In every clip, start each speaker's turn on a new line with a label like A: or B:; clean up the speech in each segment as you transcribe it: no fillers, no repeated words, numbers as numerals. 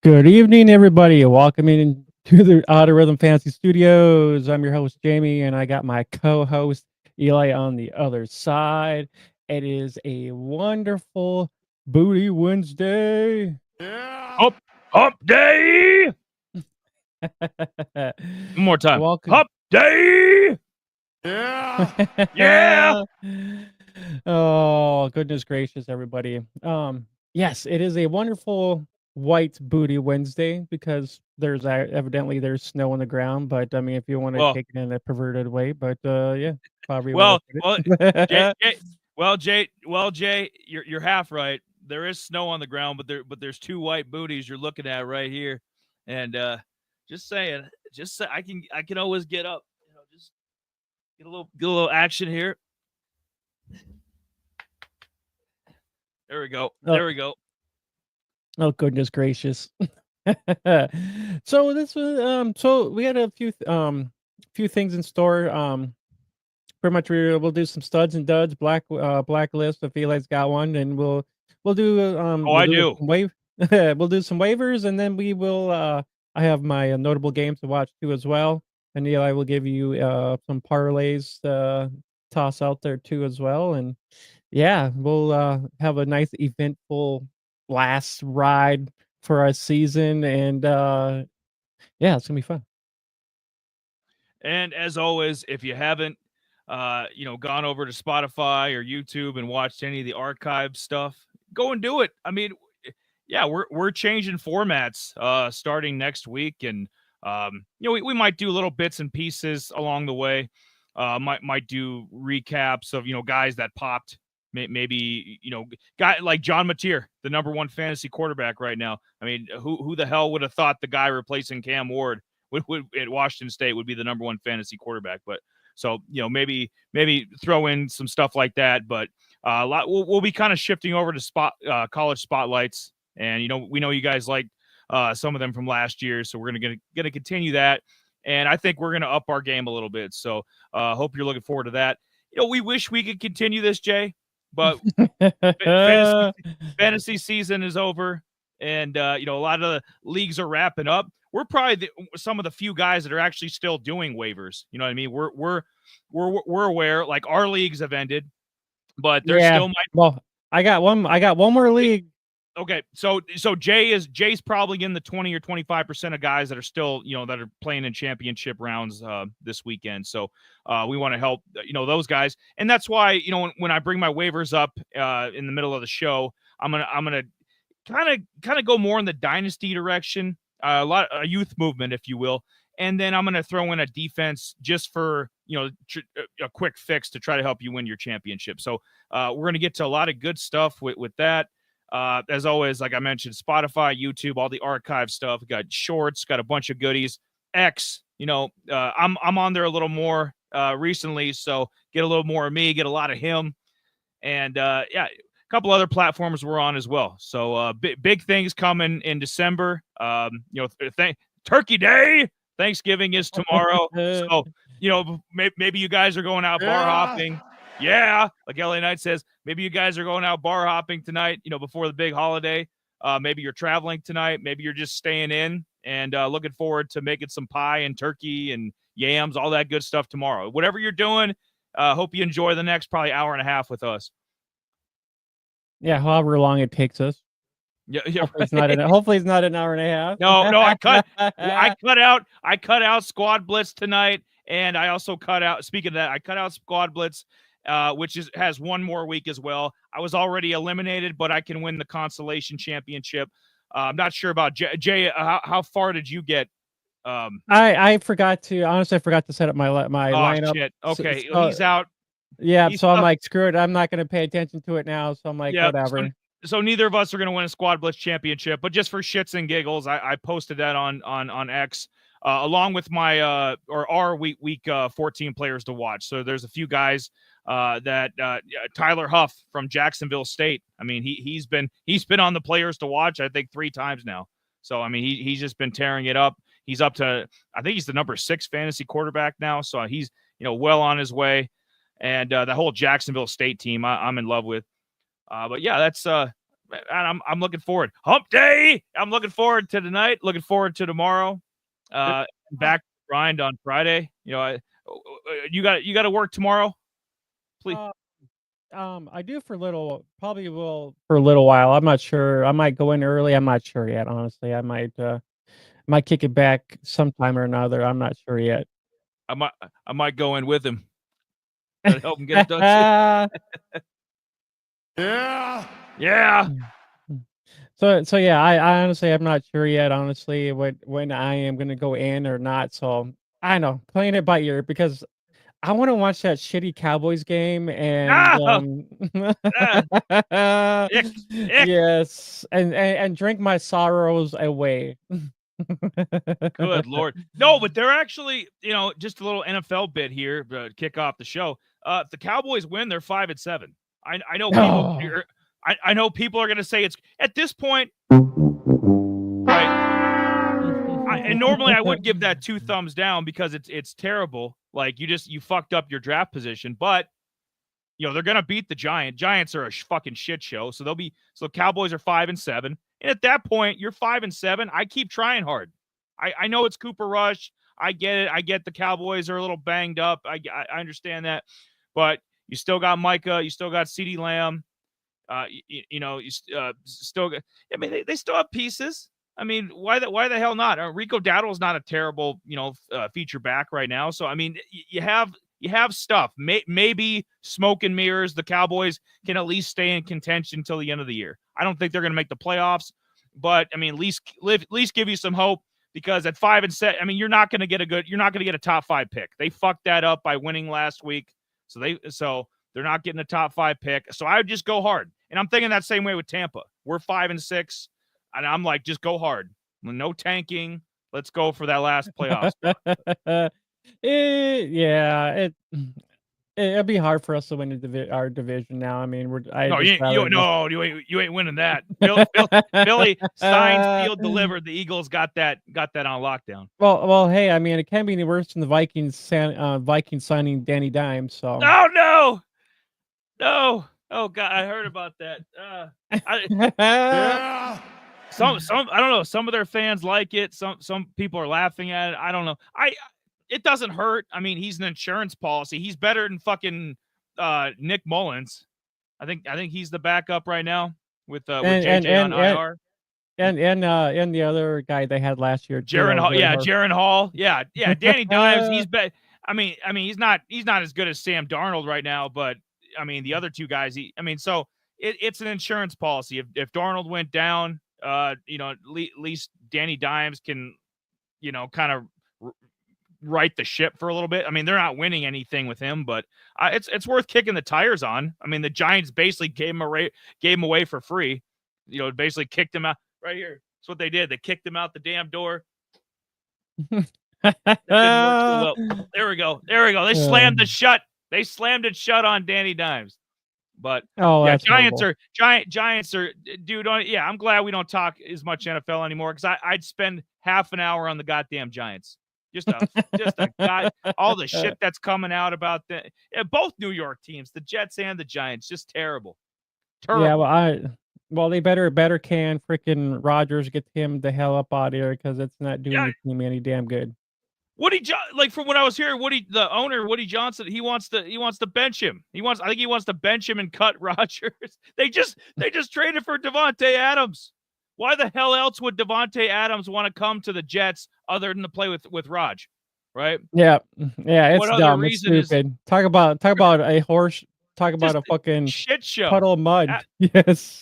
A: Good evening, everybody. Welcome in to the Auto Rhythm Fantasy Studios. I'm your host, Jamie, and I got my co-host, Eli, on the other side. It is a wonderful Booty Wednesday.
B: Yeah. Hump day. One more time.
A: Welcome.
B: Hump day. Yeah. Yeah.
A: Oh, goodness gracious, everybody. Yes, it is a wonderful white booty Wednesday because evidently there's snow on the ground, but I mean if you want to
B: Well,
A: take it in a perverted way, but yeah, however you want
B: well,
A: to
B: well,
A: put
B: Jay,
A: it.
B: Jay, you're half right. There is snow on the ground, but there's two white booties you're looking at right here, and just saying, I can always get up, just get a little action here. There we go.
A: Oh,
B: There we go.
A: oh goodness gracious. So this was so we had a few things in store. Pretty much we'll do some studs and duds, blacklist if Eli's got one, and we'll do
B: Oh, I do.
A: some we'll do some waivers, and then we will I have my notable games to watch too as well, and Eli will give you some parlays toss out there too as well, and yeah, we'll have a nice eventful last ride for our season, and yeah, it's gonna be fun.
B: And as always, if you haven't, gone over to Spotify or YouTube and watched any of the archive stuff, go and do it. I mean, yeah, we're changing formats starting next week, and we might do little bits and pieces along the way. Might do recaps of guys that popped. Maybe guy like John Mateer, the number one fantasy quarterback right now. I mean, who the hell would have thought the guy replacing Cam Ward would at Washington State would be the number one fantasy quarterback? But so maybe throw in some stuff like that. But a lot we'll be kind of shifting over to college spotlights, and we know you guys like some of them from last year, so we're gonna continue that. And I think we're gonna up our game a little bit. So hope you're looking forward to that. We wish we could continue this, Jay, but fantasy season is over, and a lot of the leagues are wrapping up. We're probably some of the few guys that are actually still doing waivers. You know what I mean? We're aware, like our leagues have ended, but there's
A: Yeah,
B: still might.
A: well, I got one more league.
B: Okay, so Jay's probably in the 20 or 25% of guys that are still that are playing in championship rounds this weekend. So we want to help those guys, and that's why when I bring my waivers up in the middle of the show, I'm gonna kind of go more in the dynasty direction, a youth movement, if you will, and then I'm gonna throw in a defense just for a quick fix to try to help you win your championship. So we're gonna get to a lot of good stuff with that. As always, like I mentioned, Spotify, YouTube, all the archive stuff. Got shorts, got a bunch of goodies. X, I'm on there a little more recently, so get a little more of me, get a lot of him, and yeah, a couple other platforms we're on as well. So big things coming in December. Turkey Day, Thanksgiving is tomorrow, so maybe you guys are going out bar hopping. Yeah, like LA Knight says, maybe you guys are going out bar hopping tonight, before the big holiday. Maybe you're traveling tonight. Maybe you're just staying in and looking forward to making some pie and turkey and yams, all that good stuff tomorrow. Whatever you're doing, hope you enjoy the next probably hour and a half with us.
A: Yeah, however long it takes us.
B: Yeah,
A: Hopefully it's not an hour and a half.
B: No, I cut out Squad Blitz tonight, and I also cut out. Speaking of that, I cut out Squad Blitz, which has one more week as well. I was already eliminated, but I can win the consolation championship. I'm not sure about Jay. How far did you get?
A: I forgot to honestly. I forgot to set up my lineup.
B: Shit. Okay,
A: so,
B: he's out.
A: Yeah, so I'm like, screw it. I'm not going to pay attention to it now. So I'm like,
B: yeah,
A: whatever.
B: So neither of us are going to win a Squad Blitz championship, but just for shits and giggles, I posted that on X, along with my our week 14 players to watch. So there's a few guys that Tyler Huff from Jacksonville State. I mean, he's been on the players to watch, I think 3 times now. So I mean, he's just been tearing it up. He's up to, I think he's the number 6 fantasy quarterback now. So he's well on his way. And the whole Jacksonville State team, I'm in love with. But yeah, that's I'm looking forward. Hump day. I'm looking forward to tonight. Looking forward to tomorrow. Back to grind on Friday. You know, you got to work tomorrow. Please.
A: I do probably will for a little while. I'm not sure. I might go in early. I'm not sure yet, honestly. I might kick it back sometime or another. I'm not sure yet.
B: I might go in with him. Try to help him get it done. Yeah.
A: So yeah, I honestly I'm not sure yet, honestly, when I am gonna go in or not. So I don't know, playing it by ear because I want to watch that shitty Cowboys game and
B: Ick.
A: yes, and drink my sorrows away.
B: Good Lord. No, but they're actually, just a little NFL bit here to kick off the show. If the Cowboys win, they're 5-7. I know people I know people are going to say it's at this point, right? And normally I would give that 2 thumbs down because it's terrible. Like you fucked up your draft position, but they're going to beat the Giants. Giants are a fucking shit show. So Cowboys are 5-7. And at that point, you're 5-7. I keep trying hard. I know it's Cooper Rush. I get it. I get the Cowboys are a little banged up. I understand that, but you still got Micah. You still got CeeDee Lamb. You still got. I mean, they still have pieces. I mean, why the hell not? Rico Dowdle's not a terrible feature back right now. So I mean, you have stuff. Maybe smoke and mirrors. The Cowboys can at least stay in contention until the end of the year. I don't think they're going to make the playoffs, but I mean, at least give you some hope. Because at 5-7, I mean, you're not going to get a top 5 pick. They fucked that up by winning last week. So they're not getting a top 5 pick. So I would just go hard. And I'm thinking that same way with Tampa. We're 5-6. And I'm like, just go hard. No tanking. Let's go for that last playoff spot.
A: It'd be hard for us to win our division now. I mean,
B: you ain't winning that. Billy signed, sealed, delivered. The Eagles got that on lockdown.
A: Well, hey, I mean, it can't be any worse than the Vikings signing Danny Dimes. So.
B: Oh no! Oh God, I heard about that. Some I don't know. Some of their fans like it. Some people are laughing at it. I don't know. It doesn't hurt. I mean, he's an insurance policy. He's better than fucking Nick Mullins. I think he's the backup right now with JJ on IR.
A: And the other guy they had last year,
B: Jaren Hall. Yeah, Jaren Hall. Yeah. Danny Dimes. He's I mean, he's not as good as Sam Darnold right now, but I mean, the other two guys. So it's an insurance policy. If Darnold went down, at least Danny Dimes can, kind of right the ship for a little bit. I mean, they're not winning anything with him, but it's worth kicking the tires on. I mean, the Giants basically gave him away for free. Basically kicked him out right here. That's what they did. They kicked him out the damn door. Well. There we go. They slammed it shut. They slammed it shut on Danny Dimes. But Giants are, dude. I'm glad we don't talk as much NFL anymore because I'd spend half an hour on the goddamn Giants. Just a guy, all the shit that's coming out about both New York teams, the Jets and the Giants, just terrible.
A: Yeah, they better can freaking Rodgers get him the hell up out of here because it's not doing the team any damn good.
B: From what I was hearing, the owner, Woody Johnson, he wants to bench him. I think he wants to bench him and cut Rodgers. They just traded for Davante Adams. Why the hell else would Davante Adams want to come to the Jets other than to play with Raj, right?
A: Yeah, it's dumb. It's stupid. Talk about a horse. Talk about a fucking
B: shit show.
A: Puddle of mud. Yes.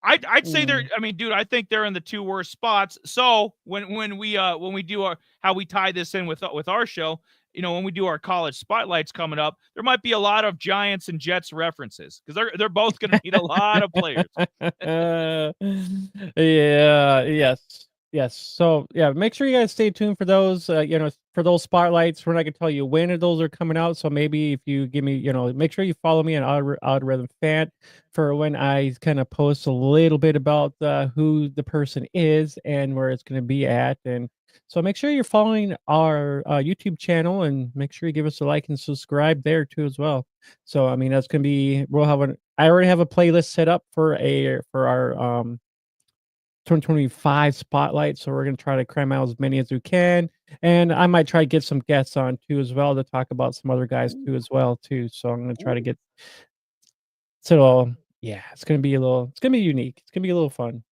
B: I'd say they're. I mean, dude, I think they're in the 2 worst spots. So when we do how we tie this in with our show, when we do our college spotlights coming up, there might be a lot of Giants and Jets references because they're both going to need a lot of players.
A: Yes. Yes. So yeah, make sure you guys stay tuned for those. For those spotlights. We're not gonna tell you when those are coming out. So maybe if you give me, make sure you follow me on Algorithm Fan for when I kind of post a little bit about who the person is and where it's gonna be at. And so make sure you're following our YouTube channel and make sure you give us a like and subscribe there too as well. So I mean that's gonna be I already have a playlist set up for our 2025 spotlight, so we're gonna try to cram out as many as we can, and I might try to get some guests on too as well to talk about some other guys too as well too. So I'm gonna try to get yeah, it's gonna be unique. It's gonna be a little fun.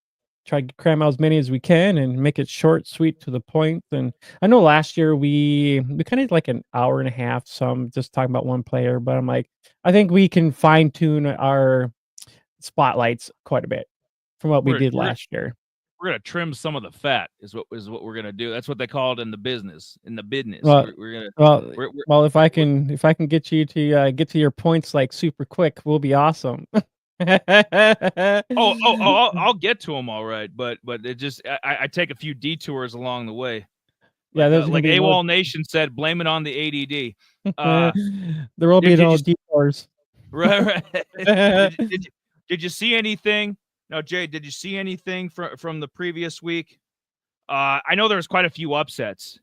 A: Try to cram out as many as we can and make it short, sweet, to the point. And I know last year we kind of did like an hour and a half, some just talking about one player, but I'm like, I think we can fine tune our spotlights quite a bit from what we
B: We're
A: did
B: we're
A: last year.
B: we're gonna trim some of the fat is what we're gonna do. That's what they call it in the business. In the business,
A: Well,
B: we're gonna
A: well,
B: we're
A: well, if I can get you to get to your points like super quick, we'll be awesome.
B: I'll get to them all right, but it just I take a few detours along the way.
A: Yeah, there's gonna
B: Like
A: be
B: AWOL Nation said, blame it on the ADD.
A: there will be
B: Did you
A: no
B: just
A: detours.
B: right? Did you see anything? No, Jay, did you see anything from the previous week? I know there was quite a few upsets.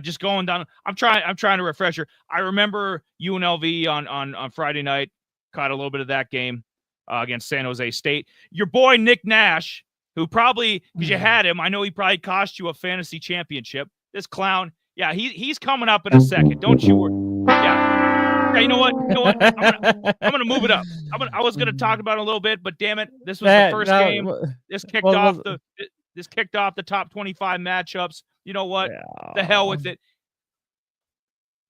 B: Just going down. I'm trying to refresh her. I remember UNLV on Friday night. Caught a little bit of that game against San Jose State. Your boy Nick Nash, who probably, because you had him, I know he probably cost you a fantasy championship. This clown, yeah, he's coming up in a second. Don't you worry. Yeah, you know what? I'm gonna move it up. I was gonna talk about it a little bit, but damn it, this was the first game. This kicked off the top 25 matchups. You know what?
A: Yeah.
B: The hell with it.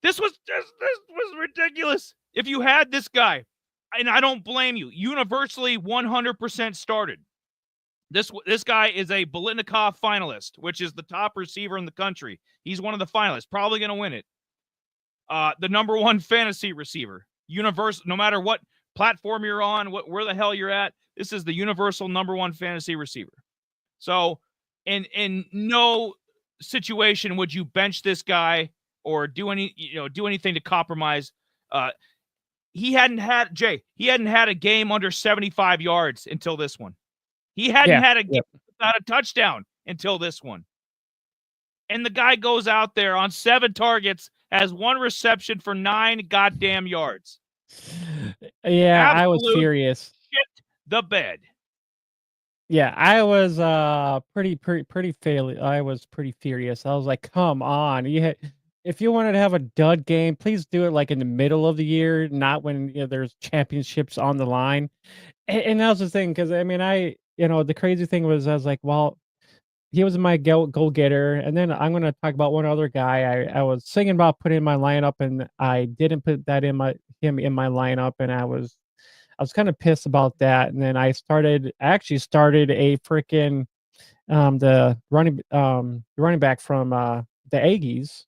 B: This was ridiculous. If you had this guy, and I don't blame you, universally 100% started. This guy is a Bolitnikov finalist, which is the top receiver in the country. He's one of the finalists, probably going to win it. The number one fantasy receiver, universal, no matter what platform you're on, where the hell you're at, this is the universal number one fantasy receiver. So, in no situation would you bench this guy or do anything to compromise. He hadn't had a game under 75 yards until this one. He hadn't had a game without a touchdown until this one. And the guy goes out there on 7 targets, has 1 reception for 9 goddamn yards.
A: Yeah, I was furious.
B: Shit the bed.
A: Yeah, I was pretty fairly. I was pretty furious. I was like, "Come on, if you wanted to have a dud game, please do it like in the middle of the year, not when there's championships on the line." And that was the thing, because I mean, the crazy thing was, I was like, well, he was my goal getter, and then I'm gonna talk about one other guy. I was thinking about putting in my lineup, and I didn't put him in my lineup, and I was kind of pissed about that. And then I actually started a freaking the running back from the Aggies,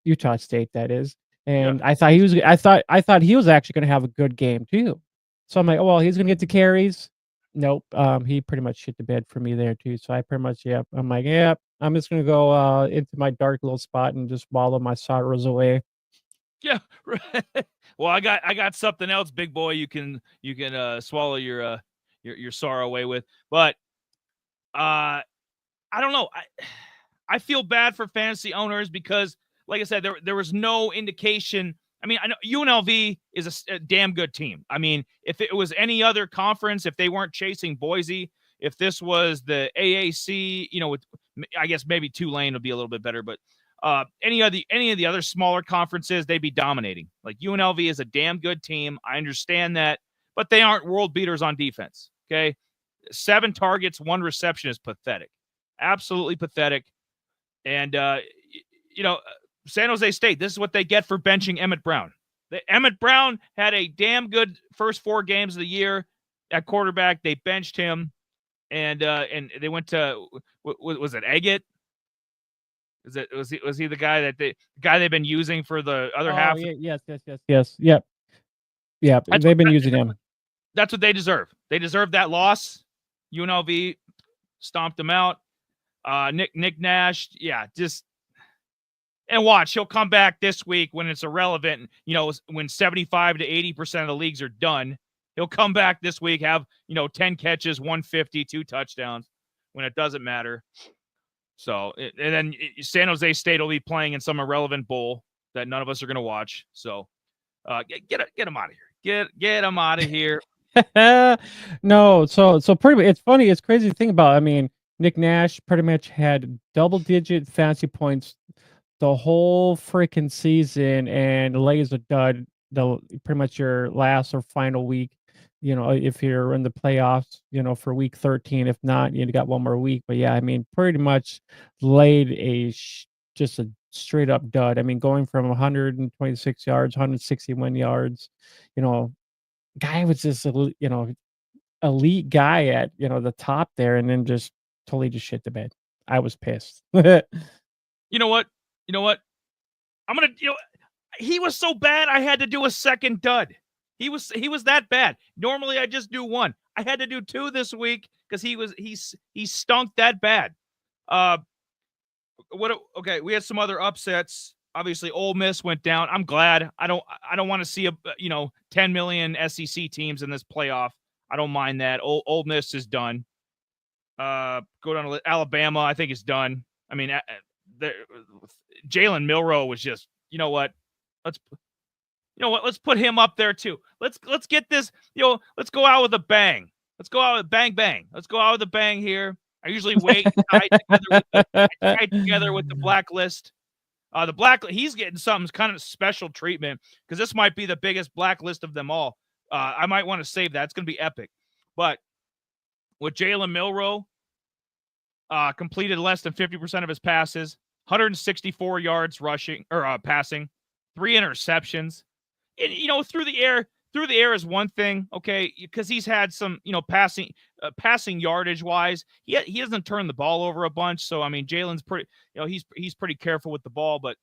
A: Utah State, that is. And I thought he was actually going to have a good game too. So I'm like, oh well, he's going to get the carries. Nope. He pretty much shit the bed for me there too. So I pretty much, I'm like, I'm just going to go into my dark little spot and just wallow my sorrows away.
B: Yeah. Well, I got something else, big boy. You can swallow your sorrow away with, but I don't know. I feel bad for fantasy owners because, like I said, there was no indication. I mean, I know UNLV is a damn good team. I mean, if it was any other conference, if they weren't chasing Boise, if this was the AAC, with, I guess maybe Tulane would be a little bit better, but any of the other smaller conferences, they'd be dominating. Like UNLV is a damn good team. I understand that, but they aren't world beaters on defense. Okay. 7 targets, 1 reception is pathetic. Absolutely pathetic. And, San Jose State, this is what they get for benching Emmett Brown. Emmett Brown had a damn good first 4 games of the year at quarterback. They benched him, and they went to, was it Eggett? Was he the guy they've been using for the other half?
A: Yes. Yep. They've been using him.
B: That's what they deserve. They deserve that loss. UNLV stomped them out. Nick Nash, just and watch, he'll come back this week when it's irrelevant. When 75 to 80% of the leagues are done, he'll come back this week, have 10 catches, 150, 2 touchdowns when it doesn't matter. So, and then San Jose State will be playing in some irrelevant bowl that none of us are going to watch. So, get him out of here. Get him out of here.
A: No, so pretty much, it's funny. It's crazy to think about. I mean, Nick Nash pretty much had double-digit fantasy points the whole freaking season, and lays a dud pretty much your last or final week. If you're in the playoffs, for week 13. If not, you got one more week. But yeah, I mean, pretty much laid just a straight up dud. I mean, going from 126 yards, 161 yards, guy was just elite guy at the top there, and then just totally just shit the bed. I was pissed.
B: You know what? I'm gonna. He was so bad. I had to do a second dud. He was that bad. Normally I just do one. I had to do 2 this week because he stunk that bad. Okay, we had some other upsets. Obviously, Ole Miss went down. I'm glad. I don't want to see 10 million SEC teams in this playoff. I don't mind that. Ole Miss is done. Go down to Alabama. I think it's done. I mean, Jalen Milroe was just. You know what? Let's put him up there too. Let's get this. Let's go out with a bang. Let's go out with bang. Let's go out with a bang here. I usually wait tied together with the Blacklist. The Blacklist, he's getting some kind of special treatment because this might be the biggest Blacklist of them all. I might want to save that. It's going to be epic. But with Jalen Milroe, completed less than 50% of his passes, 164 yards rushing or passing, 3 interceptions. And, through the air is one thing, okay, because he's had some, passing yardage wise. He doesn't turn the ball over a bunch. So, I mean, Jalen's pretty, he's pretty careful with the ball, but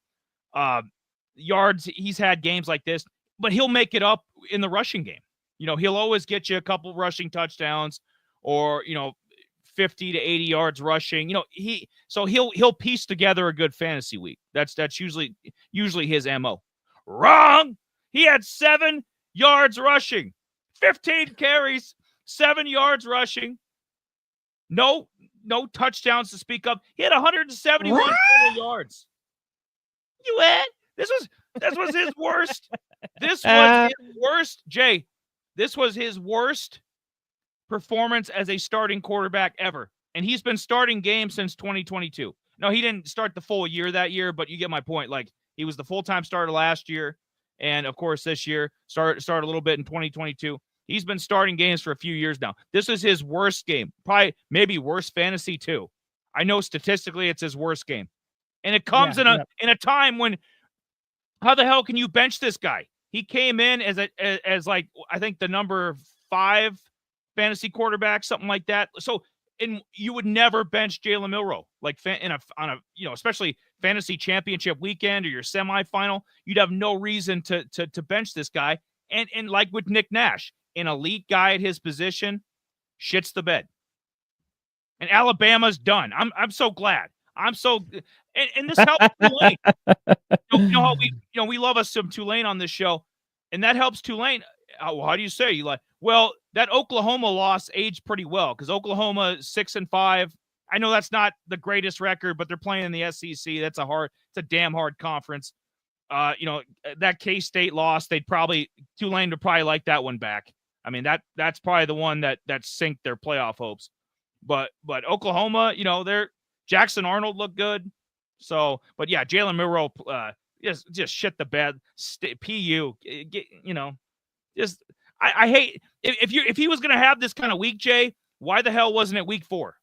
B: yards, he's had games like this, but he'll make it up in the rushing game. He'll always get you a couple rushing touchdowns or, 50 to 80 yards rushing. He'll piece together a good fantasy week. That's usually his MO. Wrong. He had 7 yards rushing, 15 carries, 7 yards rushing. No touchdowns to speak of. He had 171 total yards. You had? This was his worst. This was his worst, Jay. This was his worst performance as a starting quarterback ever. And he's been starting games since 2022. No, he didn't start the full year that year, but you get my point. Like, he was the full-time starter last year. And, of course, this year, started a little bit in 2022. He's been starting games for a few years now. This is his worst game. Probably, maybe worst fantasy, too. I know statistically it's his worst game. And it comes in a time when, how the hell can you bench this guy? He came in as like, I think the number 5 fantasy quarterback, something like that. So, and you would never bench Jalen Milroe, like on a especially fantasy championship weekend or your semifinal. You'd have no reason to bench this guy. And like with Nick Nash, an elite guy at his position shits the bed. And Alabama's done. I'm so glad. And this helps Tulane. How we love us some Tulane on this show, and that helps Tulane. How do you say? Well, that Oklahoma loss aged pretty well because Oklahoma 6-5. I know that's not the greatest record, but they're playing in the SEC. It's a damn hard conference. That K-State loss, Tulane would probably like that one back. I mean, that's probably the one that sinked their playoff hopes. But Oklahoma, they're Jackson Arnold looked good. So, but yeah, Jalen Milroe just shit the bed. PU, I hate if he was going to have this kind of week, Jay. Why the hell wasn't it week 4?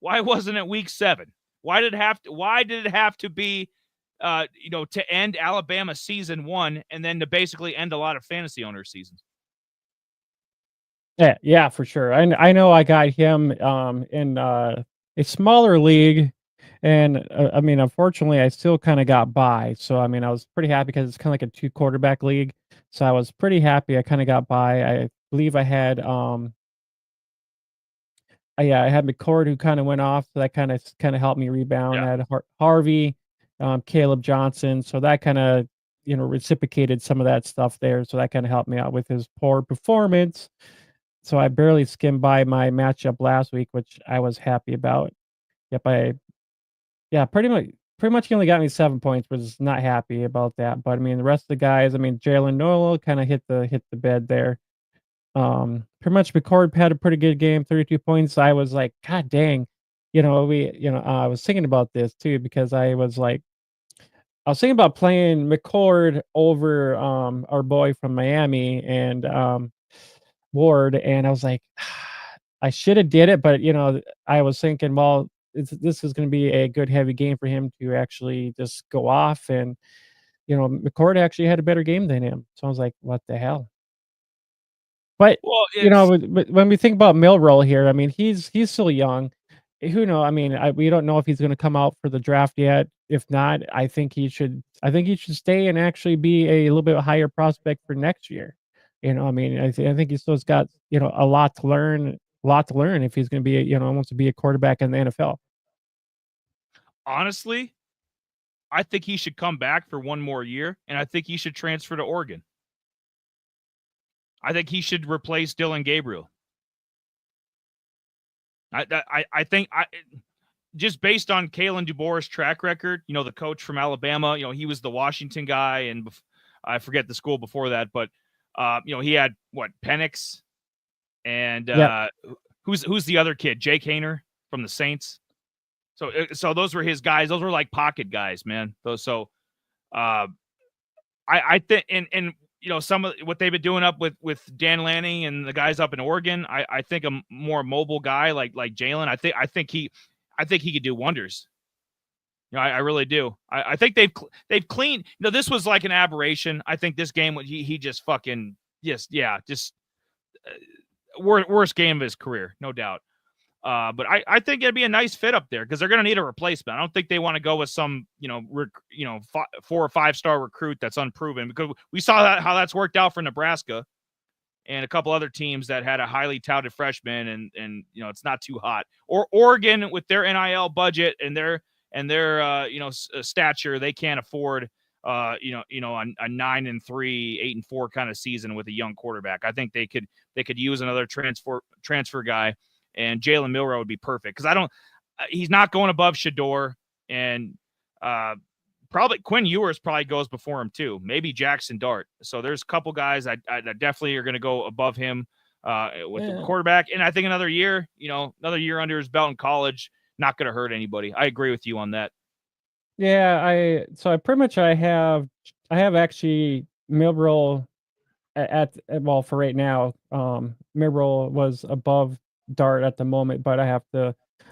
B: Why wasn't it week 7? Why did it have to be to end Alabama season 1 and then to basically end a lot of fantasy owner seasons?
A: Yeah, for sure. I know I got him in a smaller league, and I mean, unfortunately, I still kind of got by. So I mean, I was pretty happy because it's kind of like a 2 quarterback league. So I was pretty happy. I kind of got by. I believe I had I had McCord who kind of went off, so that kind of helped me rebound.
B: Yeah.
A: I had Harvey, Caleb Johnson, so that kind of reciprocated some of that stuff there. So that kind of helped me out with his poor performance. So I barely skimmed by my matchup last week, which I was happy about. Yep, yeah, pretty much he only got me 7 points, was not happy about that. But I mean, the rest of the guys, I mean, Jalen Milroe kind of hit the bed there. Pretty much McCord had a pretty good game, 32 points. I was like, God dang, I was thinking about this too because I was thinking about playing McCord over our boy from Miami and Ward, and I was like, I should have did it, but I was thinking, well, this is going to be a good heavy game for him to actually just go off, and McCord actually had a better game than him, so I was like, what the hell? But,
B: Well, it's
A: when we think about Milroe here, I mean, he's still young. Who know? I mean, we don't know if he's gonna come out for the draft yet. If not, I think he should stay and actually be a little bit higher prospect for next year. I mean, I think he still's got, a lot to learn if he's gonna be wants to be a quarterback in the NFL.
B: honestly, I think he should come back for one more year, and I think he should transfer to Oregon. I think he should replace Dylan Gabriel. I think just based on Kalen DeBoer's track record, the coach from Alabama, he was the Washington guy, and I forget the school before that, but he had what, Penix, and
A: Yep.
B: who's the other kid, Jake Hayner from the Saints. So those were his guys. Those were like pocket guys, man. I think, and some of what they've been doing up with Dan Lanning and the guys up in Oregon, I think a more mobile guy like Jalen, I think he could do wonders. I really do. I think they've cleaned. This was like an aberration. I think this game he just fucking just worst game of his career, no doubt. But I think it'd be a nice fit up there because they're going to need a replacement. I don't think they want to go with some, 4 or 5 star recruit that's unproven, because we saw how that's worked out for Nebraska and a couple other teams that had a highly touted freshman, and it's not too hot. Or Oregon with their NIL budget and their stature, they can't afford a 9-3, 8-4 kind of season with a young quarterback. I think they could use another transfer guy. And Jalen Milroe would be perfect because he's not going above Shador, and probably Quinn Ewers probably goes before him too. Maybe Jackson Dart. So there's a couple guys that definitely are going to go above him with the quarterback. And I think another year under his belt in college, not going to hurt anybody. I agree with you on that.
A: Yeah, I have actually Milroe well, for right now. Milroe was above Dart at the moment, but I'll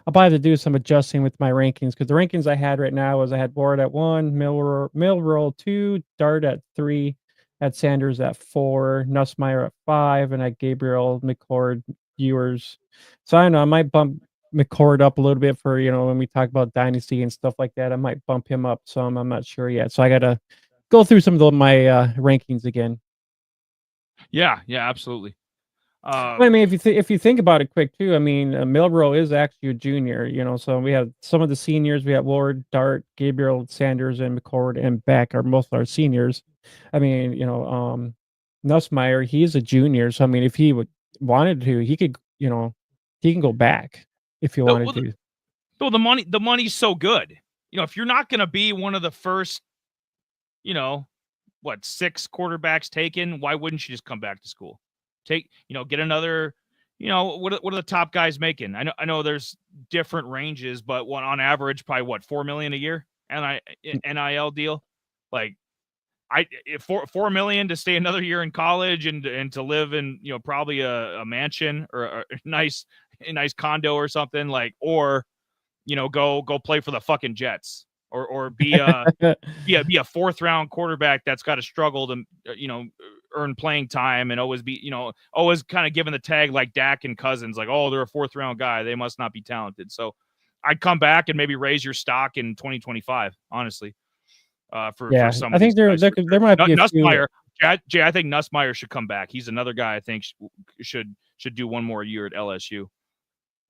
A: probably have to do some adjusting with my rankings, because the rankings I had right now was I had Ward at 1, Milroe 2, Dart at 3, had Sanders at 4, Nussmeier at 5, and I had Gabriel, McCord, Ewers. So I don't know, I might bump McCord up a little bit for when we talk about dynasty and stuff like that. I might bump him up some. I'm not sure yet, so I gotta go through some of my rankings again.
B: Yeah, absolutely.
A: I mean, if you think about it quick too, I mean, Milroe is actually a junior, so we have some of the seniors. We have Ward, Dart, Gabriel, Sanders, and McCord, and Beck are most our seniors. I mean, Nussmeier, he's a junior, so I mean, if he wanted to, he could, he can go back if he wanted to.
B: Well, the money's so good. If you're not going to be one of the first, 6 quarterbacks taken, why wouldn't you just come back to school? Get another, what are the top guys making? I know there's different ranges, but on average, probably $4 million a year NIL deal. Like $4 million to stay another year in college and to live in, probably a mansion or a nice condo or something, or, go play for the fucking Jets or be a 4th round quarterback that's got to struggle to, earn playing time and always be, always kind of given the tag like Dak and Cousins, like, oh, they're a 4th round guy, they must not be talented. So I'd come back and maybe raise your stock in 2025, honestly. For some
A: I think there might be a few.
B: Nussmeier, Jay, I think Nussmeier should come back. He's another guy I think should do one more year at LSU.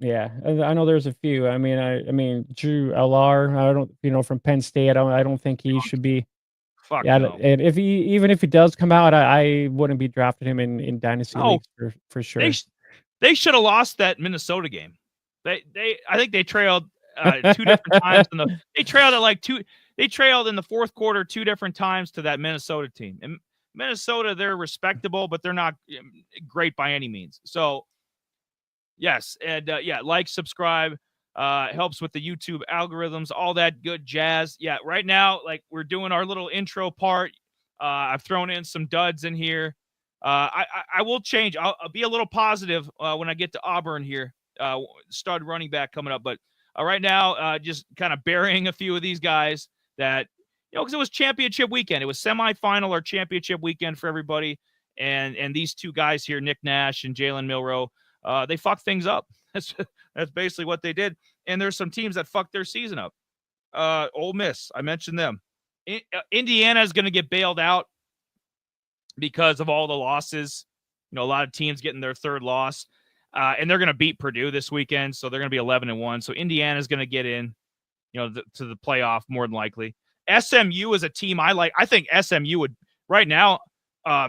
A: Yeah, I know there's a few. I mean, Drew LR. I don't, from Penn State. I don't think he should be.
B: Fuck
A: Yeah,
B: no.
A: and even if he does come out, I wouldn't be drafting him in dynasty
B: No,
A: leagues for sure.
B: they should have lost that Minnesota game. I think they trailed two different times they trailed at they trailed in the fourth quarter two different times to that Minnesota team. And Minnesota, they're respectable, but they're not great by any means. So yes, and subscribe, helps with the YouTube algorithms, all that good jazz. Yeah, right now, like we're doing our little intro part. I've thrown in some duds in here. I will change. I'll be a little positive when I get to Auburn here. Stud running back coming up, but right now, just kind of burying a few of these guys that because it was championship weekend. It was semifinal or championship weekend for everybody, and these two guys here, Nick Nash and Jalen Milroe, they fucked things up. That's basically what they did. And there's some teams that fucked their season up. Ole Miss, I mentioned them. Indiana is going to get bailed out because of all the losses. A lot of teams getting their third loss, and they're going to beat Purdue this weekend, so they're going to be 11-1. So Indiana is going to get in, to the playoff more than likely. SMU is a team I like. I think SMU would right now,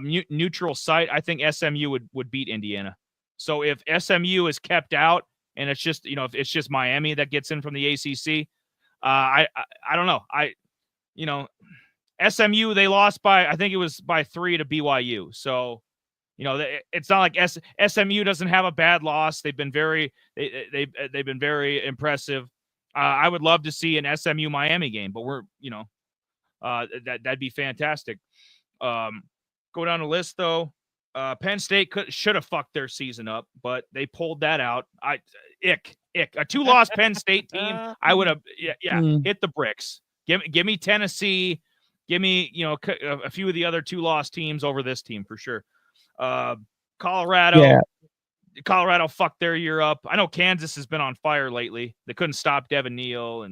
B: neutral site. I think SMU would beat Indiana. So if SMU is kept out and it's just if it's just Miami that gets in from the ACC, I don't know. SMU, they lost by, I think it was by 3 to BYU. So, it's not like SMU doesn't have a bad loss. They've been very impressive. I would love to see an SMU Miami game, but that'd be fantastic. Go down the list though. Penn State should have fucked their season up, but they pulled that out. A 2-loss Penn State team. I would have, hit the bricks. Give me Tennessee. Give me, a few of the other 2-loss teams over this team for sure. Colorado.
A: Yeah.
B: Colorado fucked their year up. I know Kansas has been on fire lately. They couldn't stop Devin Neal,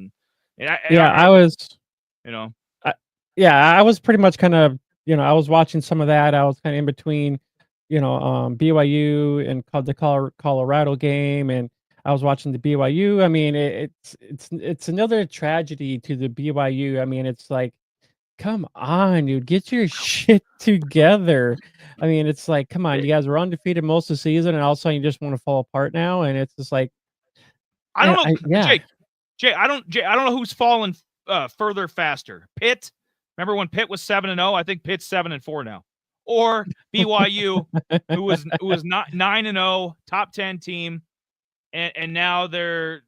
A: I was, I was pretty much kind of, I was watching some of that. I was kind of in between, BYU and the Colorado game, and I was watching the BYU. I mean, it's another tragedy to the BYU. I mean, it's like, come on, dude, get your shit together. I mean, it's like, come on, you guys were undefeated most of the season, and all of a sudden you just want to fall apart now, and it's just like,
B: I don't know, Jay, I don't know who's fallen further faster. Pitt, remember when Pitt was 7-0? I think Pitt's 7-4 now, or BYU, who was not 9-0, top 10 team, and now they're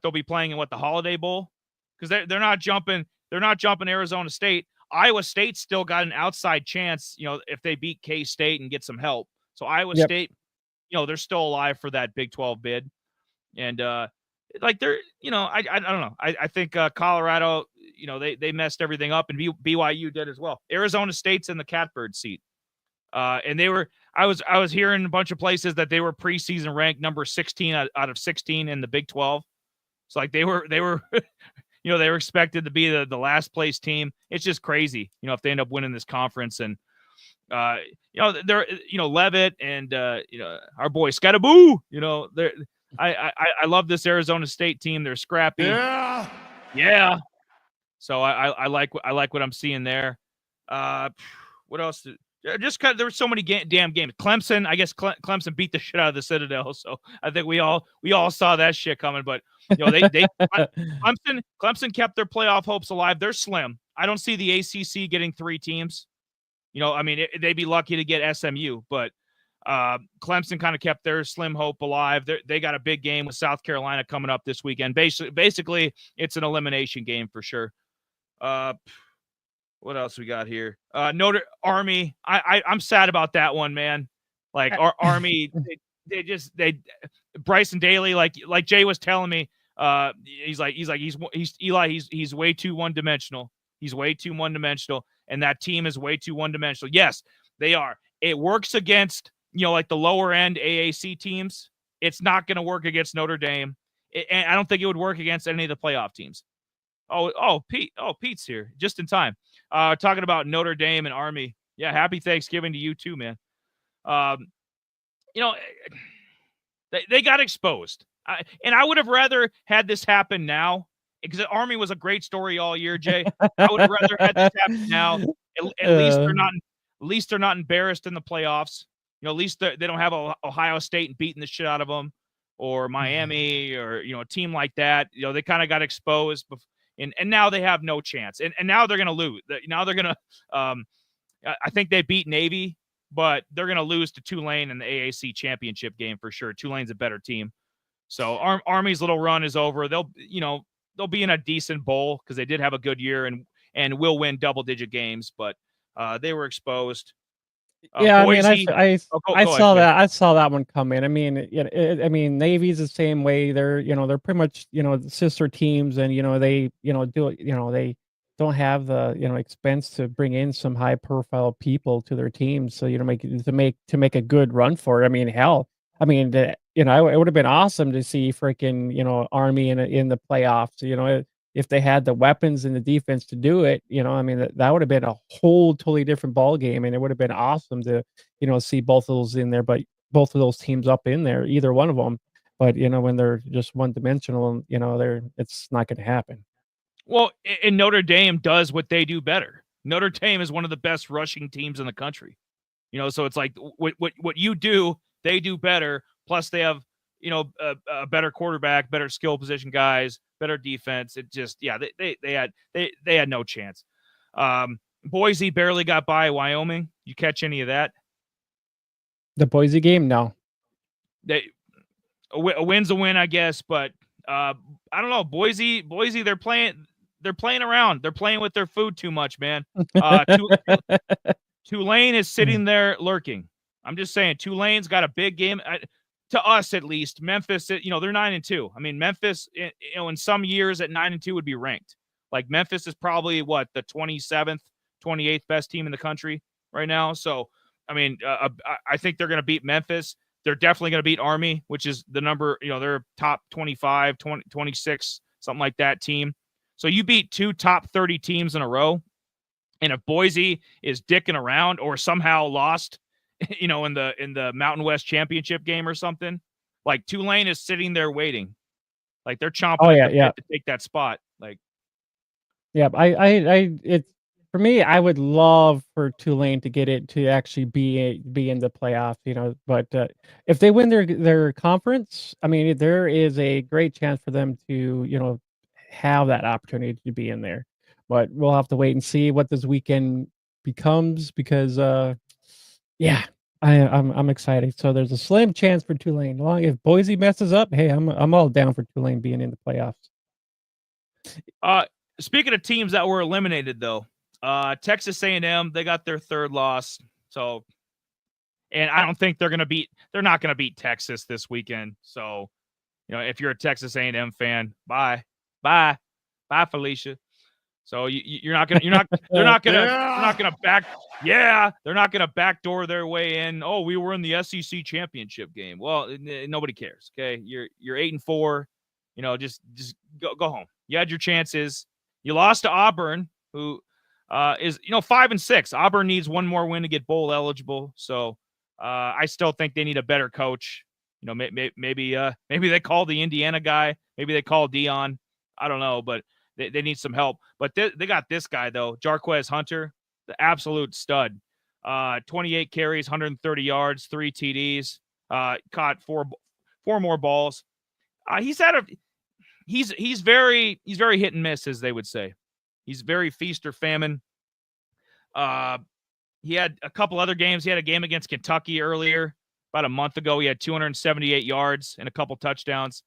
B: they'll be playing in the Holiday Bowl, because they're not jumping. They're not jumping Arizona State. Iowa State still got an outside chance, if they beat K-State and get some help. So Iowa State, they're still alive for that Big 12 bid. And they're, I don't know. I think Colorado, they messed everything up, and BYU did as well. Arizona State's in the catbird seat. And I was hearing a bunch of places that they were preseason ranked number 16 out of 16 in the Big 12. So they were they were expected to be the last place team. It's just crazy, if they end up winning this conference. And they're Levitt and our boy Scattaboo. I love this Arizona State team. They're scrappy. Yeah. So I like what I'm seeing there. What else? Just because there were so many damn games. Clemson, I guess Clemson beat the shit out of the Citadel, so I think we all saw that shit coming. But Clemson kept their playoff hopes alive. They're slim. I don't see the ACC getting 3 teams. They'd be lucky to get SMU, but Clemson kind of kept their slim hope alive. They got a big game with South Carolina coming up this weekend. Basically, it's an elimination game for sure. What else we got here? Notre Army. I'm sad about that one, man. Like our Army, they Bryson Daly, like Jay was telling me, he's way too one-dimensional. He's way too one-dimensional, and that team is way too one-dimensional. Yes, they are. It works against like the lower end AAC teams. It's not going to work against Notre Dame, and I don't think it would work against any of the playoff teams. Pete's here just in time. Talking about Notre Dame and Army. Yeah, happy Thanksgiving to you too, man. They got exposed. And I would have rather had this happen now because the Army was a great story all year, Jay. I would have rather had this happen now. At least they're not embarrassed in the playoffs. You know, at least they don't have Ohio State and beating the shit out of them, or Miami, or a team like that. You know, they kind of got exposed, and now they have no chance. And now they're going to lose. Now they're going to. I think they beat Navy, but they're going to lose to Tulane in the AAC championship game for sure. Tulane's a better team. So Army's little run is over. They'll be in a decent bowl because they did have a good year and will win double-digit games, but they were exposed.
A: Yeah,
B: Boise,
A: I mean, I
B: go
A: saw
B: ahead,
A: that. I saw that one coming. I mean, I mean, Navy's the same way. They're pretty much sister teams, and they they don't have the expense to bring in some high profile people to their teams. So make a good run for it. I mean, hell, I mean, it would have been awesome to see freaking Army in the playoffs. If they had the weapons and the defense to do it, I mean, that would have been a whole totally different ball game, and it would have been awesome to see both of those in there, but both of those teams up in there, either one of them. But when they're just one dimensional, it's not going to happen.
B: Well, and Notre Dame does what they do better. Notre Dame is one of the best rushing teams in the country. So it's like what you do, they do better. Plus, they have a better quarterback, better skill position guys, better defense. It just they had no chance. Boise barely got by Wyoming. You catch any of that?
A: The Boise game, no.
B: A win's a win, I guess, but I don't know. Boise, they're playing around. They're playing with their food too much, man. Tulane is sitting there lurking. I'm just saying, Tulane's got a big game. To us, at least, Memphis, they're 9-2. I mean, Memphis, in some years at 9-2 would be ranked. Like, Memphis is probably the 27th, 28th best team in the country right now. So, I mean, I think they're going to beat Memphis. They're definitely going to beat Army, which is the number, they're top 25, 20, 26, something like that team. So you beat two top 30 teams in a row. And if Boise is dicking around or somehow lost, in the Mountain West championship game or something, like, Tulane is sitting there waiting. Like, they're chomping at the bit to take that spot. Like,
A: yeah, it's, for me, I would love for Tulane to get it to actually be in the playoffs, but if they win their conference, I mean, there is a great chance for them to, have that opportunity to be in there. But we'll have to wait and see what this weekend becomes because yeah, I'm excited. So there's a slim chance for Tulane. Long if Boise messes up, hey, I'm all down for Tulane being in the playoffs.
B: Speaking of teams that were eliminated, though, Texas A&M, they got their third loss. So, and I don't think they're not going to beat Texas this weekend. So, if you're a Texas A&M fan, bye, Felicia. So they're not gonna backdoor their way in. Oh, we were in the SEC championship game. Well, nobody cares. Okay, you're 8-4. Just go home. You had your chances. You lost to Auburn, who is 5-6. Auburn needs one more win to get bowl eligible. So I still think they need a better coach. Maybe they call the Indiana guy. Maybe they call Dion. I don't know, but they need some help. But they got this guy, though, Jarquez Hunter, the absolute stud. 28 carries, 130 yards, 3 TDs, caught four more balls. He's very hit and miss, as they would say. He's very feast or famine. He had a couple other games. He had a game against Kentucky earlier, about a month ago. He had 278 yards and a couple touchdowns.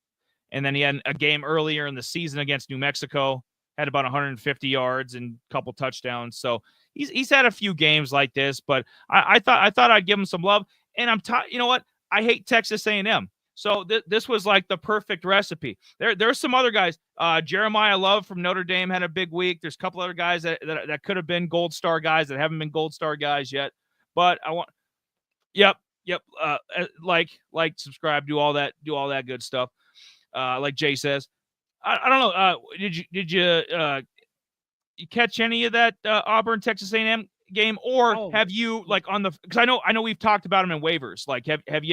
B: And then he had a game earlier in the season against New Mexico, had about 150 yards and a couple touchdowns. So he's had a few games like this, but I thought I'd give him some love. And you know what? I hate Texas A&M. So this was like the perfect recipe. There's some other guys. Jeremiah Love from Notre Dame had a big week. There's a couple other guys that could have been Gold Star guys that haven't been Gold Star guys yet. But yep. Like, subscribe, do all that good stuff. Like Jay says, I don't know. Did you catch any of that Auburn Texas A&M game, or have you, like, on the? Because I know we've talked about them in waivers. Like, have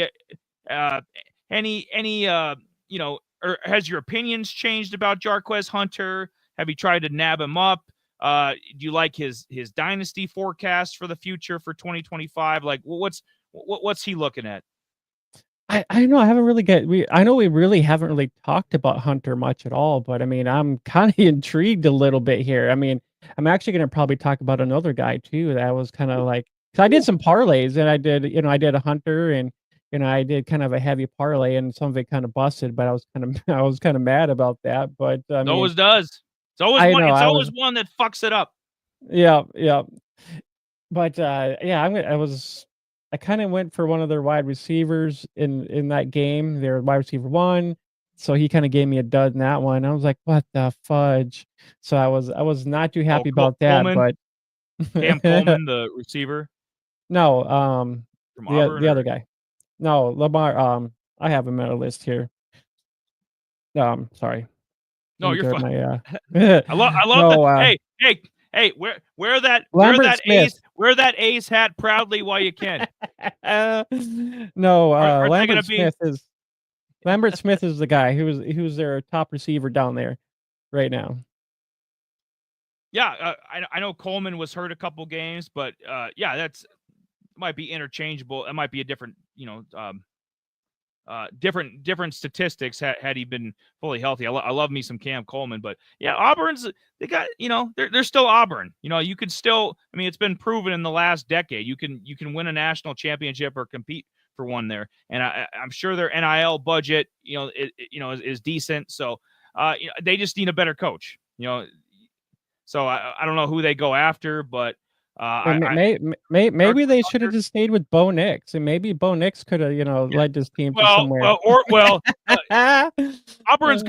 B: or has your opinions changed about Jarquez Hunter? Have you tried to nab him up? Do you like his dynasty forecast for the future for 2025? Like, what's he looking at?
A: I know I haven't really I know we really haven't really talked about Hunter much at all, but I mean, I'm kind of intrigued a little bit here. I mean, I'm actually going to probably talk about another guy too that was kind of like, cause I did some parlays and I did a Hunter and I did kind of a heavy parlay and some of it kind of busted, but I was kind of I was kind of mad about that. But I
B: It
A: mean,
B: always does. It's always
A: I
B: one.
A: know
B: It's
A: I
B: always
A: was
B: one that fucks it up.
A: yeah. But yeah, I kind of went for one of their wide receivers in that game. Their wide receiver one, so he kind of gave me a dud in that one. I was like, "What the fudge?" So I was not too happy about that.
B: Coleman,
A: But
B: Cam Coleman, the receiver
A: no,
B: from Auburn,
A: the other guy, no Lamar. I have him on a list here. Sorry. Let
B: No,
A: me
B: you're
A: grab
B: fine.
A: my
B: I love
A: no
B: that. Hey, wear
A: Lambert Smith.
B: that A's hat proudly while you can.
A: No,
B: Aren't they gonna be?
A: Lambert Smith is the guy who's their top receiver down there right now.
B: Yeah, I know Coleman was hurt a couple games, but yeah, that's might be interchangeable. It might be a different, different statistics had he been fully healthy. I love me some Cam Coleman, but yeah, Auburn's they got they're still Auburn. You could still. I mean, it's been proven in the last decade you can win a national championship or compete for one there, and I'm sure their NIL budget is decent. So they just need a better coach. So I don't know who they go after, but
A: maybe they should have just stayed with Bo Nix, and maybe Bo Nix could have led this team to somewhere.
B: Auburn's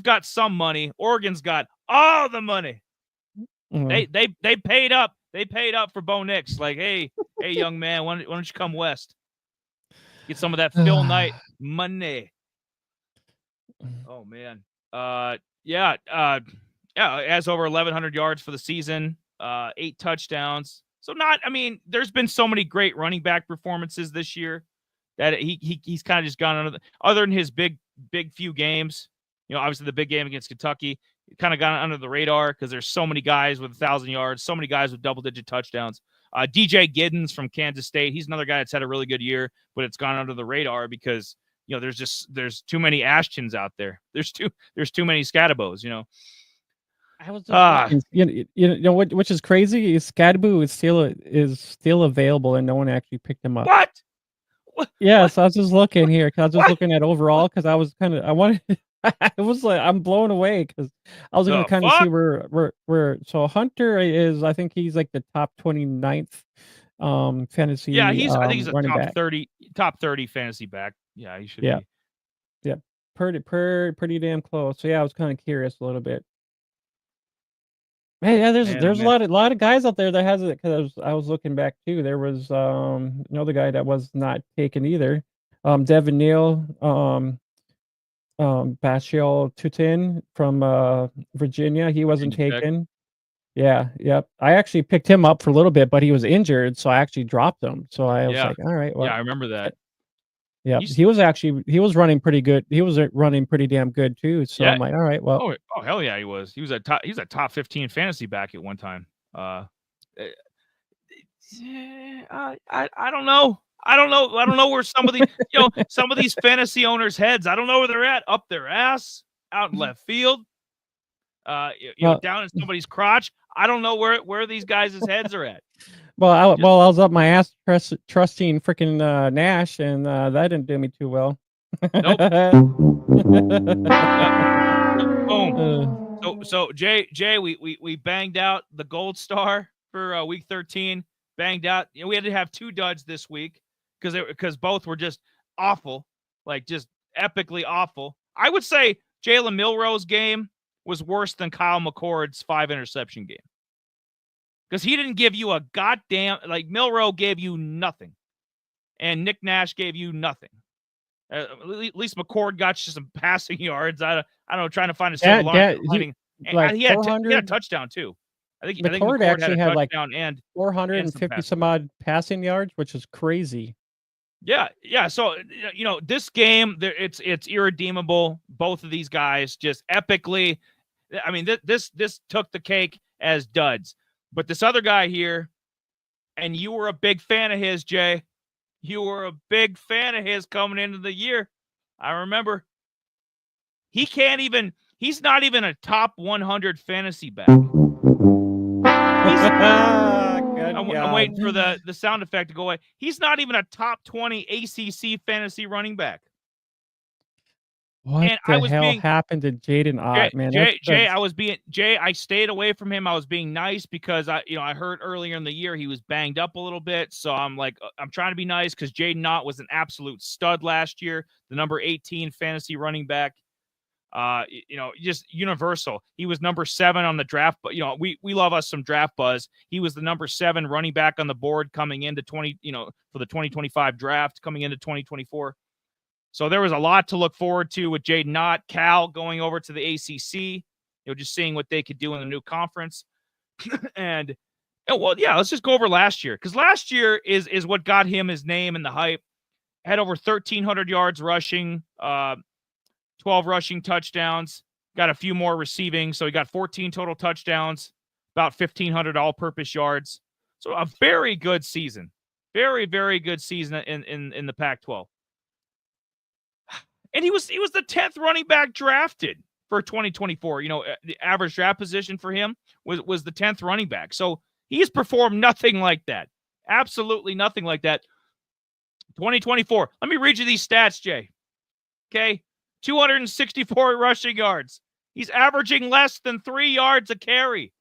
B: got some money. Oregon's got all the money. They paid up. They paid up for Bo Nix. Like, hey, young man, why don't you come west? Get some of that Phil Knight money. Oh man. Yeah. Has over 1,100 yards for the season, 8 touchdowns. So there's been so many great running back performances this year that he's kind of just gone other than his big few games. Obviously the big game against Kentucky, kind of gone under the radar because there's so many guys with 1,000 yards, so many guys with double-digit touchdowns. DJ Giddens from Kansas State, he's another guy that's had a really good year, but it's gone under the radar because there's too many Ashtons out there. There's too many Scatterbows.
A: I was just which is crazy is Scadaboo is still available and no one actually picked him up.
B: What?
A: Yeah, so I was just looking here because I was just looking at overall because I was I wanted I was like I'm blown away because I was going to kind of see where so Hunter is I think he's like the top 29th fantasy.
B: Yeah, I think he's a top 30 fantasy back. Yeah, he should be.
A: Yeah, pretty damn close. So yeah, I was kind of curious a little bit. Man, yeah, there's a lot of guys out there that has it because I was looking back too. There was another guy that was not taken either. Devin Neal, Bashiel Tutin from Virginia. He wasn't taken. Yeah, yep. I actually picked him up for a little bit, but he was injured, so I actually dropped him. So I was like, all right, well,
B: yeah, I remember that.
A: Yeah, he was running pretty good. He was running pretty damn good too. So I'm like, all right, well.
B: Oh hell yeah, he was. He was a top 15 fantasy back at one time. I don't know. I don't know where some of these fantasy owners' heads. I don't know where they're at. Up their ass, out in left field. Down in somebody's crotch. I don't know where these guys' heads are at.
A: Well, I was up my ass trusting freaking Nash, and that didn't do me too well.
B: Nope. Boom. So Jay, we banged out the gold star for week 13. Banged out. We had to have 2 duds this week because both were just awful, like just epically awful. I would say Jalen Milroe's game was worse than Kyle McCord's 5 interception game. Because he didn't give you a goddamn, like Milroe gave you nothing. And Nick Nash gave you nothing. At least McCord got you some passing yards. I don't know, trying to find a silver lining. He had a touchdown too. I think McCord
A: actually had like
B: and
A: 450 some odd passing yards, which is crazy.
B: Yeah. So this game, it's irredeemable. Both of these guys just epically. I mean, this took the cake as duds. But this other guy here, and you were a big fan of his, Jay. You were a big fan of his coming into the year. I remember. He's not even a top 100 fantasy back. I'm waiting for the sound effect to go away. He's not even a top 20 ACC fantasy running back.
A: What the hell happened to Jadyn Ott, man?
B: I stayed away from him. I was being nice because I heard earlier in the year he was banged up a little bit. So I'm like, I'm trying to be nice because Jadyn Ott was an absolute stud last year, the number 18 fantasy running back. Just universal. He was number 7 on the draft, but we love us some draft buzz. He was the number 7 running back on the board coming into for the 2025 draft, coming into 2024. So there was a lot to look forward to with Jadyn Ott. Cal going over to the ACC, just seeing what they could do in the new conference. And let's just go over last year, because last year is what got him his name and the hype. Had over 1,300 yards rushing, 12 rushing touchdowns, got a few more receiving. So he got 14 total touchdowns, about 1,500 all-purpose yards. So a very good season. Very, very good season in the Pac-12. And he was the 10th running back drafted for 2024. The average draft position for him was the 10th running back. So he's performed nothing like that. Absolutely nothing like that. 2024. Let me read you these stats, Jay. Okay. 264 rushing yards. He's averaging less than 3 yards a carry.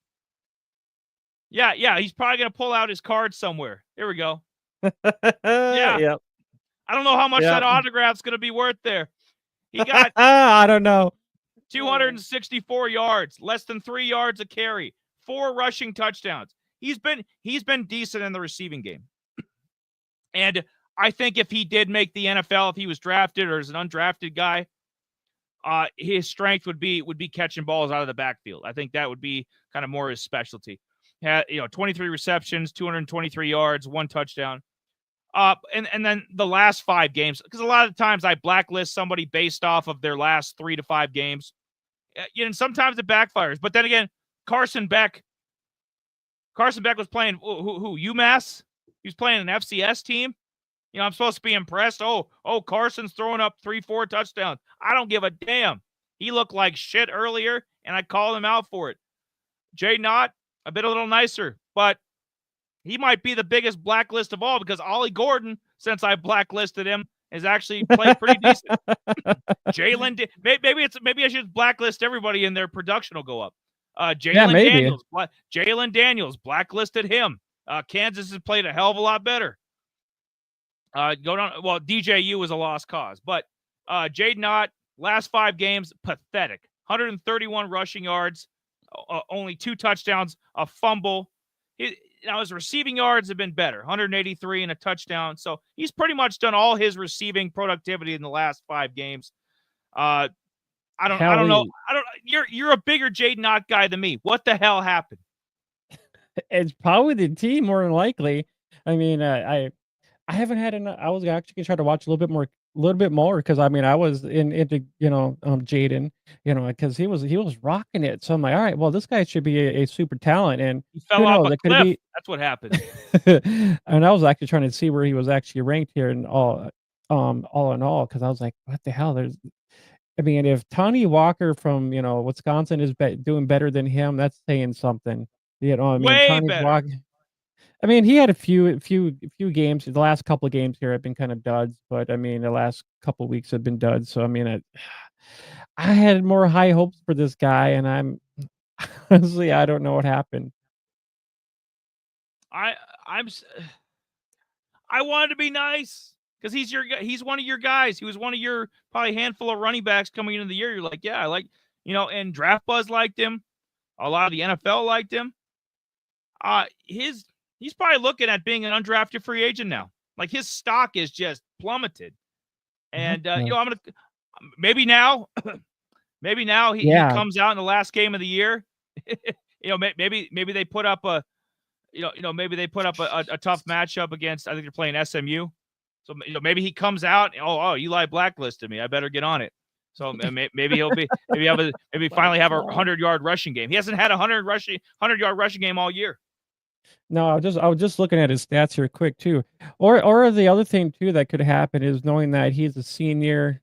B: Yeah. He's probably going to pull out his card somewhere. Here we go. Yeah.
A: Yep.
B: I don't know how much that autograph's going to be worth there. He got
A: I don't know.
B: 264 yards, less than 3 yards a carry, 4 rushing touchdowns. He's been decent in the receiving game. And I think if he did make the NFL, if he was drafted or as an undrafted guy, his strength would be catching balls out of the backfield. I think that would be kind of more his specialty. 23 receptions, 223 yards, 1 touchdown. And then the last 5 games, because a lot of times I blacklist somebody based off of their last 3 to 5 games. And sometimes it backfires. But then again, Carson Beck was playing who UMass? He was playing an FCS team. I'm supposed to be impressed. Oh, Carson's throwing up 3-4 touchdowns. I don't give a damn. He looked like shit earlier, and I called him out for it. Jadyn Ott, a little nicer, but he might be the biggest blacklist of all, because Ollie Gordon, since I blacklisted him, has actually played pretty decent. Jalen, maybe I should blacklist everybody and their production will go up. Jalen Daniels, blacklisted him. Kansas has played a hell of a lot better. DJU was a lost cause, but Jadyn Ott, last 5 games, pathetic. 131 rushing yards, only 2 touchdowns, a fumble. Now his receiving yards have been better, 183 and a touchdown. So he's pretty much done all his receiving productivity in the last 5 games. I don't know. You're a bigger Jadyn Ott guy than me. What the hell happened?
A: It's probably the team, more than likely. I mean, I haven't had enough. I was actually gonna try to watch a little bit more because I was into Jadyn, because he was rocking it. So I'm like, all right, well, this guy should be a super talent, and
B: he fell off a cliff. That's what happened.
A: And I was actually trying to see where he was actually ranked here, and all in all, because I was like, what the hell? If Tony Walker from Wisconsin is doing better than him, that's saying something.
B: Way
A: Tony
B: better.
A: Walker. He had a few games. The last couple of games here have been kind of duds, but the last couple of weeks have been duds. So I had more high hopes for this guy, and I'm honestly, I don't know what happened.
B: I wanted to be nice because he's one of your guys. He was one of your probably handful of running backs coming into the year. You're like, yeah, I like, and Draft Buzz liked him. A lot of the NFL liked him. He's probably looking at being an undrafted free agent now. Like, his stock is just plummeted. And, I'm going to maybe now he comes out in the last game of the year. Maybe they put up a tough matchup against, I think they're playing SMU. So maybe he comes out. Oh, Eli blacklisted me. I better get on it. So maybe he'll be maybe finally have a 100-yard rushing game. He hasn't had a 100-yard rushing game all year.
A: No, I was just looking at his stats here quick too. Or the other thing too that could happen is knowing that he's a senior.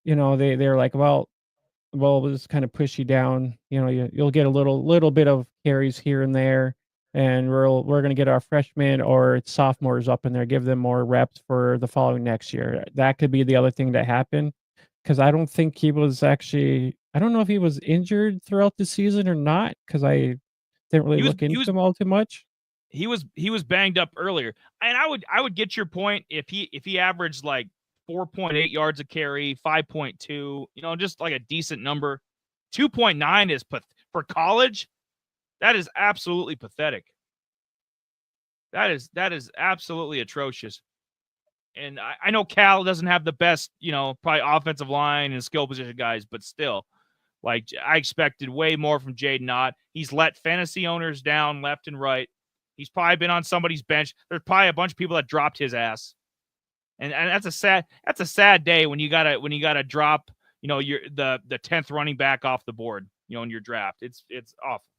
A: They're like, well, we'll just kind of push you down. You'll get a little bit of carries here and there, and we're gonna get our freshmen or sophomores up in there, give them more reps for the following next year. That could be the other thing that happened, because I don't think he was actually. I don't know if he was injured throughout the season or not, because I didn't really look into him all too much.
B: He was banged up earlier, and I would get your point if he averaged like 4.8 yards a carry, 5.2, just like a decent number. 2.9 is for college. That is absolutely pathetic. That is absolutely atrocious. And I know Cal doesn't have the best, probably offensive line and skill position guys, but still, like, I expected way more from Jadyn. He's let fantasy owners down left and right. He's probably been on somebody's bench. There's probably a bunch of people that dropped his ass. And that's a sad day when you gotta drop, your the 10th running back off the board, in your draft. It's awful.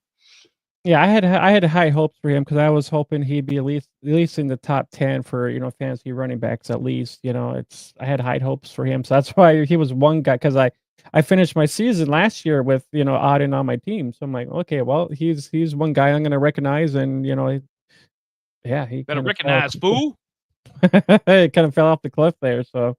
A: Yeah, I had high hopes for him because I was hoping he'd be at least in the top 10 for fantasy running backs at least. I had high hopes for him, so that's why he was one guy, because I finished my season last year with Auden on my team, so I'm like, okay, well, he's one guy I'm gonna recognize, and yeah, he
B: better recognize, fool.
A: It kind of fell off the cliff there, so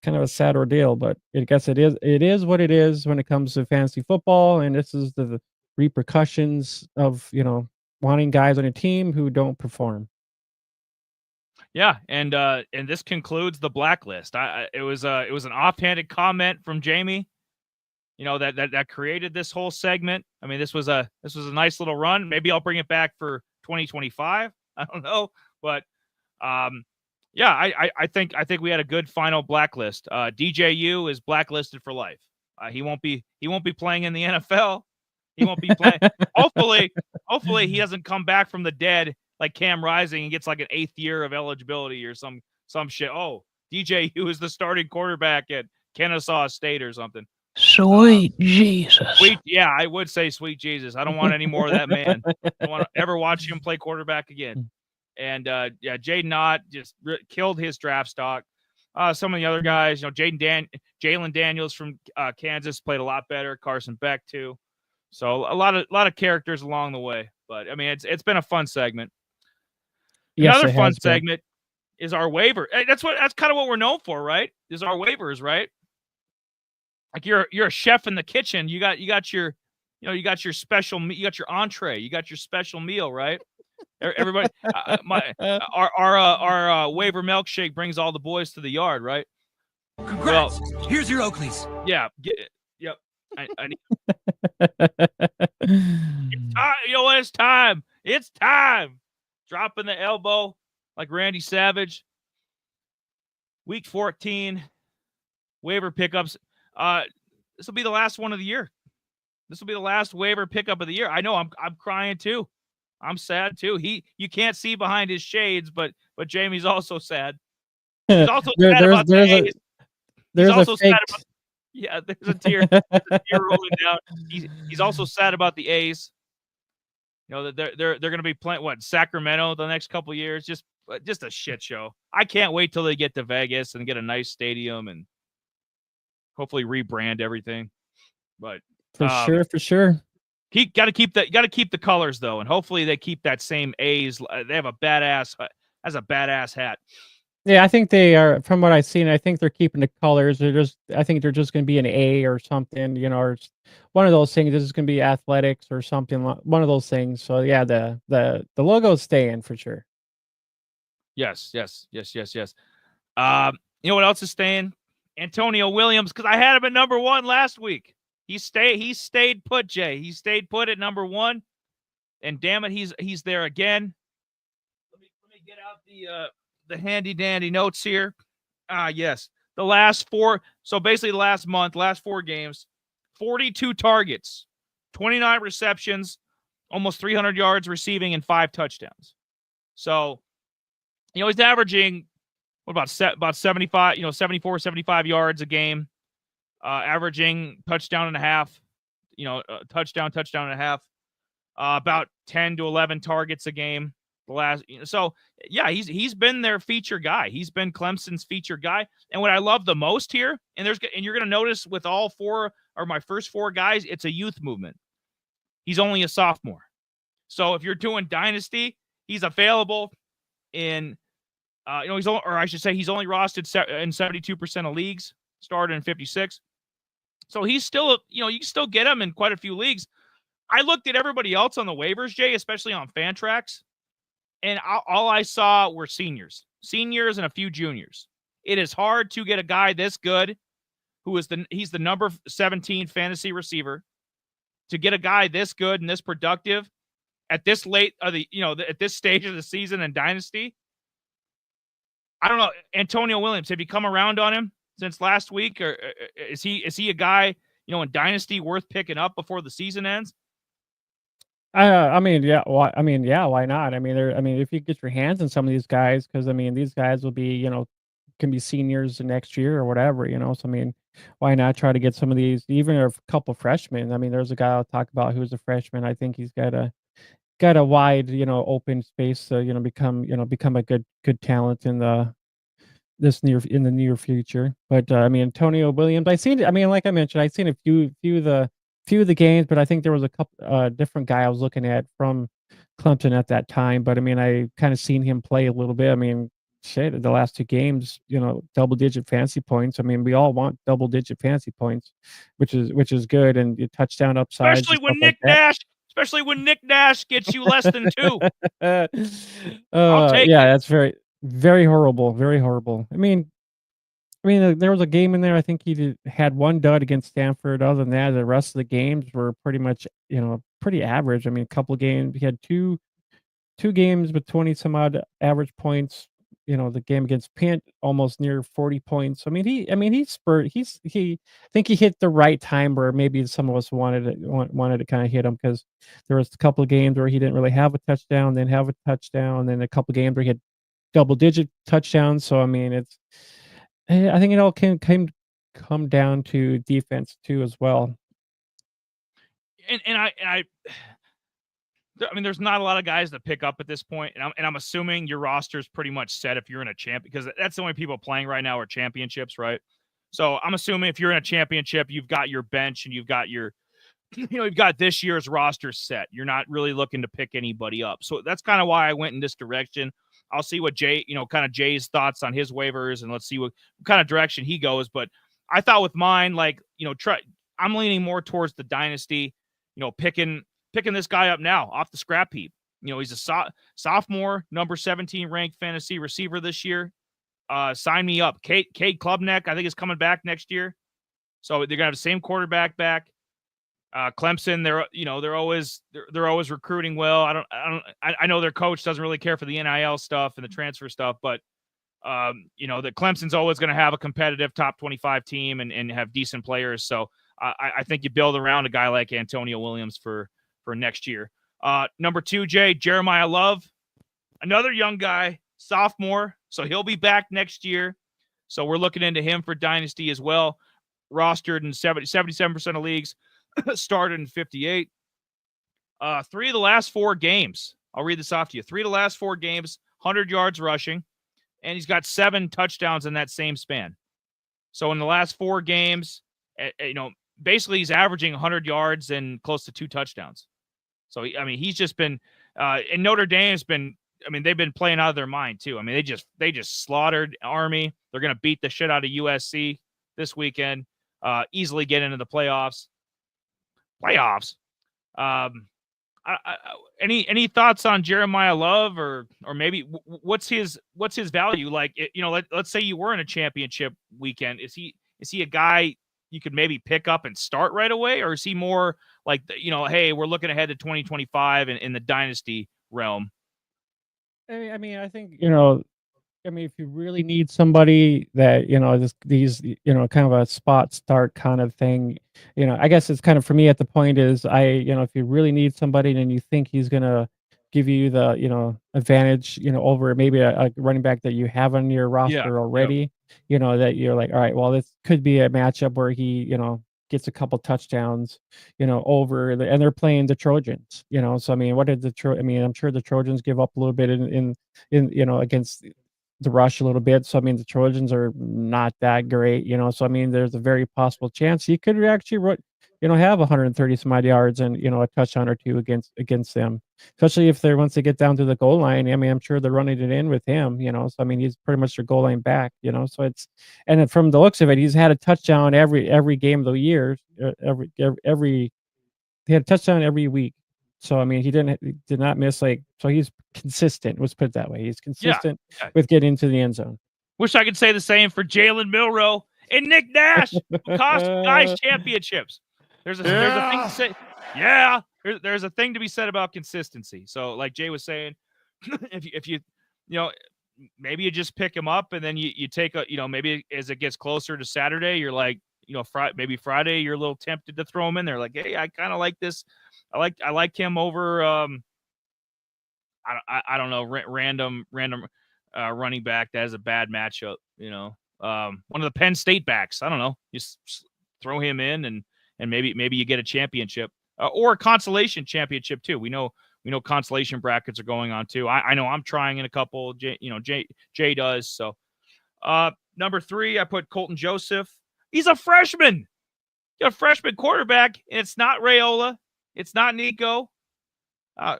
A: kind of a sad ordeal, but I guess it is what it is when it comes to fantasy football, and this is the repercussions of wanting guys on your team who don't perform.
B: Yeah, and this concludes the blacklist. It was an offhanded comment from Jamie, that created this whole segment. I mean, this was a nice little run. Maybe I'll bring it back for 2025. I don't know, but yeah, I think we had a good final blacklist. DJU is blacklisted for life. He won't be playing in the NFL. He won't be playing. Hopefully he doesn't come back from the dead like Cam Rising and gets like an 8th year of eligibility or some shit. Oh, DJU is the starting quarterback at Kennesaw State or something.
C: Sweet Jesus.
B: Yeah, I would say sweet Jesus. I don't want any more of that man. I don't want to ever watch him play quarterback again. And yeah, Jadyn just killed his draft stock. Some of the other guys, Jalen Daniels from Kansas played a lot better. Carson Beck too. So a lot of characters along the way. But I mean, it's been a fun segment.
A: Yes,
B: another fun segment is our waiver. That's kind of what we're known for, right? Is our waivers, right? Like you're a chef in the kitchen. You got your special, you got your entree, you got your special meal, right? Everybody, our waiver milkshake brings all the boys to the yard, right?
C: Congrats! Well, here's your Oakleys.
B: Yeah, yep. I need. You know what? It's time. It's time. Dropping the elbow like Randy Savage. Week 14, waiver pickups. This will be the last one of the year. This will be the last waiver pickup of the year. I know I'm crying too. I'm sad too. You can't see behind his shades, but Jamie's also sad. He's also sad about the A's. He's also sad about. Yeah, there's a tear rolling down. He's also sad about the A's. That they're going to be playing Sacramento the next couple of years. Just a shit show. I can't wait till they get to Vegas and get a nice stadium and hopefully rebrand everything. But
A: for sure.
B: Got to keep the colors though, and hopefully they keep that same A's. They have a badass hat.
A: Yeah, I think they are. From what I've seen, I think they're keeping the colors. I think they're just going to be an A or something, or one of those things. This is going to be athletics or something. One of those things. So yeah, the logo's staying for sure.
B: Yes. You know what else is staying? Antonio Williams, because I had him at number 1 last week. He stayed put, Jay. He stayed put at number 1, and damn it, he's there again. Let me get out the handy dandy notes here. Yes, the last 4. So basically, the last 4 games, 42 targets, 29 receptions, almost 300 yards receiving, and 5 touchdowns. So, he's averaging about 75, 74, 75 yards a game, averaging touchdown and a half, touchdown and a half, about 10 to 11 targets a game. So yeah, he's been their feature guy. He's been Clemson's feature guy. And what I love the most here, and you're going to notice with all four or my first four guys, it's a youth movement. He's only a sophomore. So if you're doing dynasty, he's available in, he's only rostered in 72% of leagues, started in 56. So he's still, you can still get him in quite a few leagues. I looked at everybody else on the waivers, Jay, especially on Fantrax, and all I saw were seniors and a few juniors. It is hard to get a guy this good, he's the number 17 fantasy receiver, to get a guy this good and this productive at this late of at this stage of the season in dynasty. I don't know, Antonio Williams. Have you come around on him since last week, or is he a guy in dynasty worth picking up before the season ends?
A: I mean, yeah. Why? I mean, yeah. Why not? I mean, if you get your hands on some of these guys, because I mean, these guys will be, can be seniors next year or whatever. So I mean, why not try to get some of these, even a couple freshmen? I mean, there's a guy I'll talk about who's a freshman. I think he's got a wide, open space to, become a good talent in the near future. But I mean, Antonio Williams, like I mentioned, I've seen a few of the games, but I think there was a couple different guy I was looking at from Clemson at that time. But I mean, I kind of seen him play a little bit. I mean, shit, the last two games, double-digit fantasy points. I mean, we all want double-digit fantasy points, which is good, and your touchdown upside.
B: Especially when Nick Nash gets you less than 2. I'll take it.
A: That's very, very horrible. Very horrible. I mean, there was a game in there. I think he had one dud against Stanford. Other than that, the rest of the games were pretty much, pretty average. I mean, a couple of games. He had two games with 20 some odd average points. The game against Pitt, almost near 40 points. I think he hit the right time where maybe some of us wanted to kind of hit him, because there was a couple of games where he didn't really have a touchdown, then have a touchdown, then a couple of games where he had double-digit touchdowns. So I mean, I think it all can come down to defense too as well.
B: I mean, there's not a lot of guys to pick up at this point, and I'm assuming your roster is pretty much set if you're in a champ, because that's the only people playing right now are championships, right? So I'm assuming if you're in a championship, you've got your bench and you've got your, you've got this year's roster set. You're not really looking to pick anybody up. So that's kind of why I went in this direction. I'll see what kind of Jay's thoughts on his waivers, and let's see what kind of direction he goes. But I thought with mine, I'm leaning more towards the dynasty, picking this guy up now off the scrap heap. He's a sophomore, number 17 ranked fantasy receiver this year. Sign me up. Cade Klubnik, I think, is coming back next year. So they're gonna have the same quarterback back. Clemson, they're always recruiting well. I know their coach doesn't really care for the NIL stuff and the transfer stuff, but the Clemson's always going to have a competitive top 25 team and have decent players. So I think you build around a guy like Antonio Williams for next year. Number 2, Jay, Jeremiah Love, another young guy, sophomore, so he'll be back next year. So we're looking into him for dynasty as well. Rostered in 77% of leagues, started in 58. 3 of the last 4 games, I'll read this off to you. 3 of the last 4 games, 100 yards rushing, and he's got 7 touchdowns in that same span. So in the last 4 games, basically he's averaging 100 yards and close to 2 touchdowns. So, he's just been and Notre Dame's been, they've been playing out of their mind too. They just slaughtered Army. They're going to beat the shit out of USC this weekend, easily get into the playoffs. Any thoughts on Jeremiah Love, or maybe what's his value? Like, let's say you were in a championship weekend. Is he a guy you could maybe pick up and start right away, or is he more like, hey, we're looking ahead to 2025 in the dynasty realm?
A: I think, if you really need somebody that, these, kind of a spot start kind of thing, I guess it's kind of, for me at the point is if you really need somebody and you think he's going to give you the, advantage, over maybe a running back that you have on your roster already, that you're like, all right, well, this could be a matchup where he, gets a couple touchdowns, and they're playing the Trojans, so I mean, what did I mean, I'm sure the Trojans give up a little bit in against the rush a little bit. So I mean, the Trojans are not that great, so I mean, there's a very possible chance he could actually have 130 some odd yards and a touchdown or two against them, especially if they're once they get down to the goal line. I mean, I'm sure they're running it in with him, so I mean, he's pretty much their goal line back, so it's, and then from the looks of it, he's had a touchdown every game of the year, every he had a touchdown every week. So I mean, he did not miss, like, so he's consistent. Let's put it that way. He's consistent with getting into the end zone.
B: Wish I could say the same for Jalen Milroe and Nick Nash, who cost guys championships. There's a thing to say. Yeah, there's a thing to be said about consistency. So, like Jay was saying, if you maybe you just pick him up and then you take maybe as it gets closer to Saturday, you're like, maybe Friday you're a little tempted to throw him in there. Like, hey, I kind of like this. I like him over I don't know, random running back that has a bad matchup, one of the Penn State backs. I don't know. Just throw him in and maybe you get a championship or a consolation championship too. We know consolation brackets are going on too. I know I'm trying in a couple. Jay does. So number 3, I put Colton Joseph. He's a freshman. A freshman quarterback, and it's not Raiola. It's not Nico. I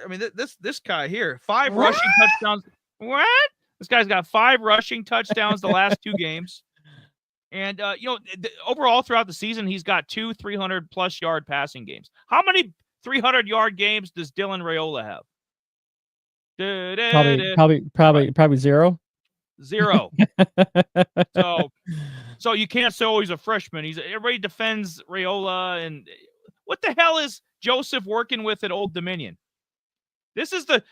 B: mean, this guy here, 5 rushing touchdowns. What? This guy's got 5 rushing touchdowns the last 2 games. And, overall throughout the season, he's got 2 300-plus yard passing games. How many 300-yard games does Dylan Raiola have?
A: Probably 0.
B: 0. So you can't say, oh, he's a freshman. Everybody defends Raiola, and what the hell is Joseph working with at Old Dominion? This is the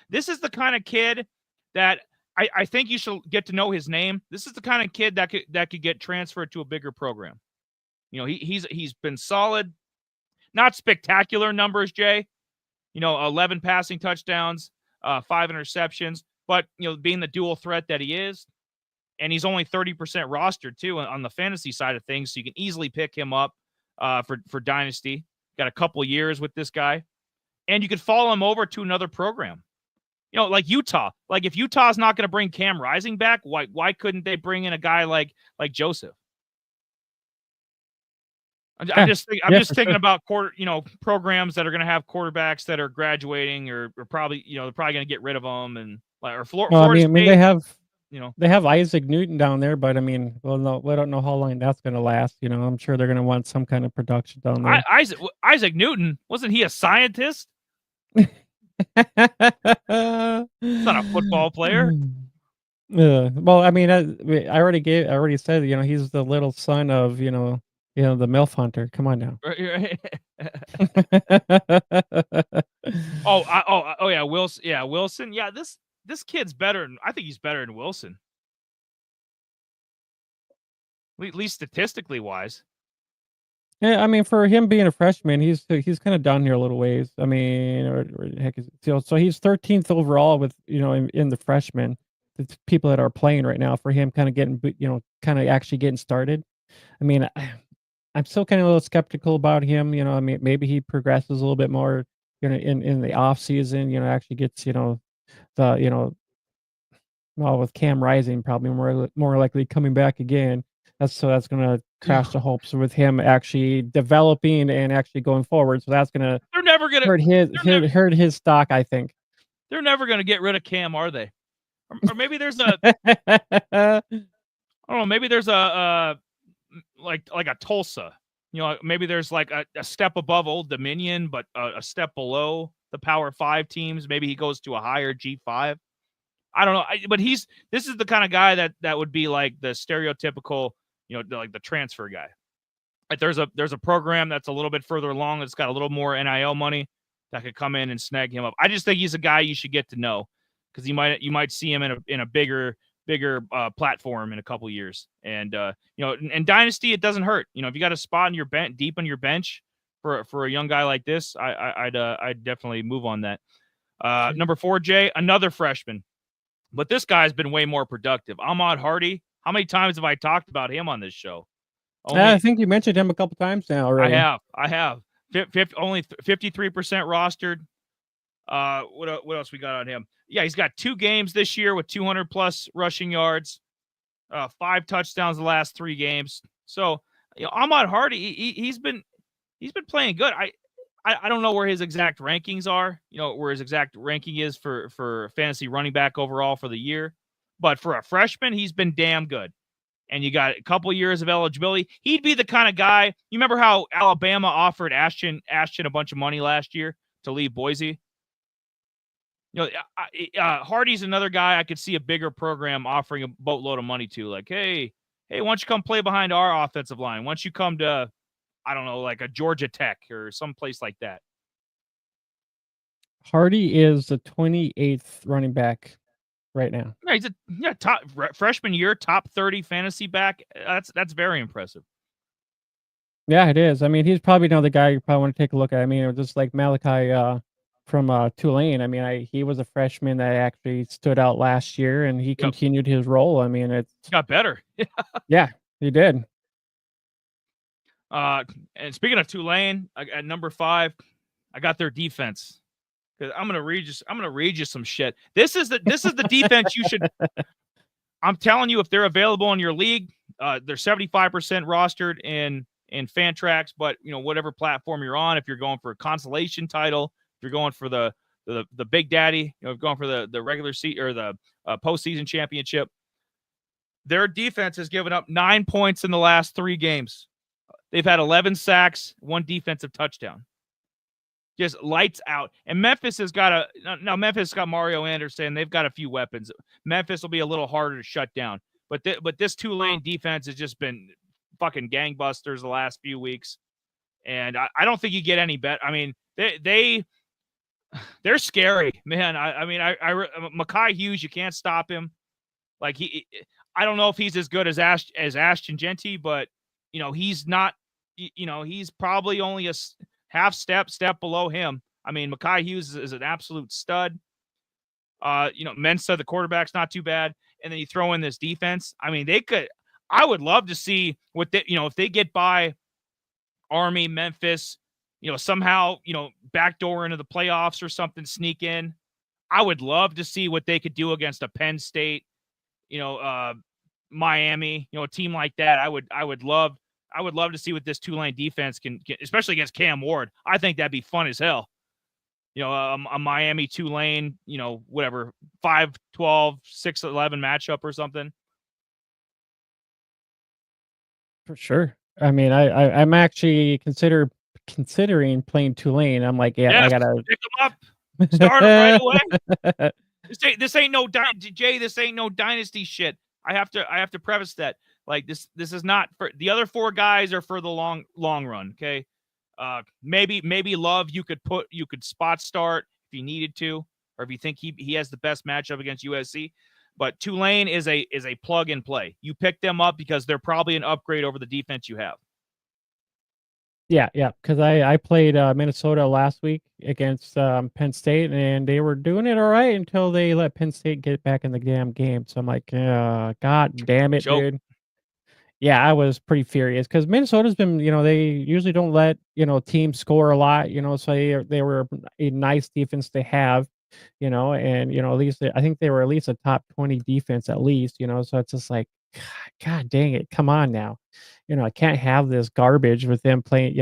B: kind of kid that I think you should get to know his name. This is the kind of kid that could get transferred to a bigger program. He's been solid, not spectacular numbers, Jay. 11 passing touchdowns, 5 interceptions, but being the dual threat that he is, and he's only 30% rostered too on the fantasy side of things, so you can easily pick him up for Dynasty. Got a couple years with this guy, and you could follow him over to another program. Like Utah. Like if Utah's not going to bring Cam Rising back, why couldn't they bring in a guy like Joseph? I'm just thinking about programs that are going to have quarterbacks that are graduating or probably they're probably going to get rid of them, and or Florida State,
A: they have Isaac Newton down there, but I mean, we don't know how long that's going to last. I'm sure they're going to want some kind of production down there.
B: Isaac Newton, wasn't he a scientist? He's not a football player.
A: Well, I mean, I already said, he's the little son of, the MILF hunter. Come on now.
B: Oh yeah, Wilson. Yeah, Wilson. Yeah, this kid's better. I think he's better than Wilson, at least statistically wise.
A: Yeah, I mean, for him being a freshman, he's kind of down here a little ways. I mean, or heck, so he's 13th overall with in the freshmen, the people that are playing right now. For him, kind of getting kind of actually getting started. I mean, I'm still kind of a little skeptical about him. I mean, maybe he progresses a little bit more, in the off season. Actually gets well, with Cam Rising probably more likely coming back again. That's going to crash the hopes with him actually developing and actually going forward. So that's going to hurt his stock, I think.
B: They're never going to get rid of Cam, are they? Or maybe there's a I don't know, maybe there's a like a Tulsa. Maybe there's like a step above Old Dominion, but a step below the Power 5 teams. Maybe he goes to a higher G5. I don't know. But this is the kind of guy that would be like the stereotypical, like the transfer guy. Like there's a program that's a little bit further along that's got a little more NIL money that could come in and snag him up. I just think he's a guy you should get to know, because you might see him in a bigger platform in a couple years. And in Dynasty, it doesn't hurt. If you got a spot in your deep on your bench for a young guy like this, I'd definitely move on that. Number 4, Jay, another freshman. But this guy's been way more productive. Ahmad Hardy. How many times have I talked about him on this show?
A: I think you mentioned him a couple times now already.
B: I have. Only 53% rostered. What else we got on him? Yeah, he's got 2 games this year with 200+ rushing yards, 5 touchdowns the last 3 games. So, Ahmad Hardy, he's been playing good. I don't know where his exact rankings are, where his exact ranking is for fantasy running back overall for the year. But for a freshman, he's been damn good. And you got a couple years of eligibility. He'd be the kind of guy, you remember how Alabama offered Ashton a bunch of money last year to leave Boise? Hardy's another guy I could see a bigger program offering a boatload of money to. Like, hey, why don't you come play behind our offensive line? Why don't you come to, I don't know, like a Georgia Tech or some place like that?
A: Hardy is the 28th running back right now.
B: Yeah, he's a top freshman year, top 30 fantasy back. That's very impressive.
A: Yeah, it is. I mean, he's probably another guy you probably want to take a look at. I mean, just like Malachi from Tulane. I mean, he was a freshman that actually stood out last year, and he continued his role. I mean, it's
B: got better.
A: Yeah, he did.
B: And speaking of Tulane, at number 5, I got their defense. I'm gonna read you some shit. This is the defense you should. I'm telling you, if they're available in your league, they're 75% rostered in Fantrax, but whatever platform you're on, if you're going for a consolation title, if you're going for the Big Daddy, if you're going for the regular seat or the postseason championship, their defense has given up 9 points in the last 3 games. They've had 11 sacks, 1 defensive touchdown. Just lights out. And Memphis has got Memphis got Mario Anderson. They've got a few weapons. Memphis will be a little harder to shut down. But this Tulane defense has just been fucking gangbusters the last few weeks. And I don't think you get any better. I mean, they're scary, man. I mean, Mekhi Hughes, you can't stop him. Like I don't know if he's as good as Ashton Genty, but he's not. He's probably only a half step below him. I mean, Mekhi Hughes is an absolute stud. Mensa, the quarterback's not too bad. And then you throw in this defense. I mean, I would love to see what if they get by Army, Memphis, somehow, backdoor into the playoffs or something, sneak in. I would love to see what they could do against a Penn State, Miami, a team like that. I would love to see what this Tulane defense can get, especially against Cam Ward. I think that'd be fun as hell. A Miami Tulane, whatever, 5-12, 6-11 matchup or something.
A: For sure. I mean, I'm actually considering playing Tulane. I'm like, I gotta
B: pick them up, start them right away. This ain't no Jay. This ain't no dynasty shit. I have to preface that. Like this is not for the other 4 guys are for the long run. Okay. Maybe Love you could spot start if you needed to, or if you think he has the best matchup against USC. But Tulane is a plug and play. You pick them up because they're probably an upgrade over the defense you have.
A: Yeah. Because I played Minnesota last week against Penn State, and they were doing it all right until they let Penn State get back in the damn game. So I'm like, God damn it, dude. Yeah, I was pretty furious because Minnesota's been, they usually don't let, teams score a lot, so they were a nice defense to have, and, at least I think they were at least a top 20 defense at least, so it's just like, God dang it, come on now. I can't have this garbage with them playing,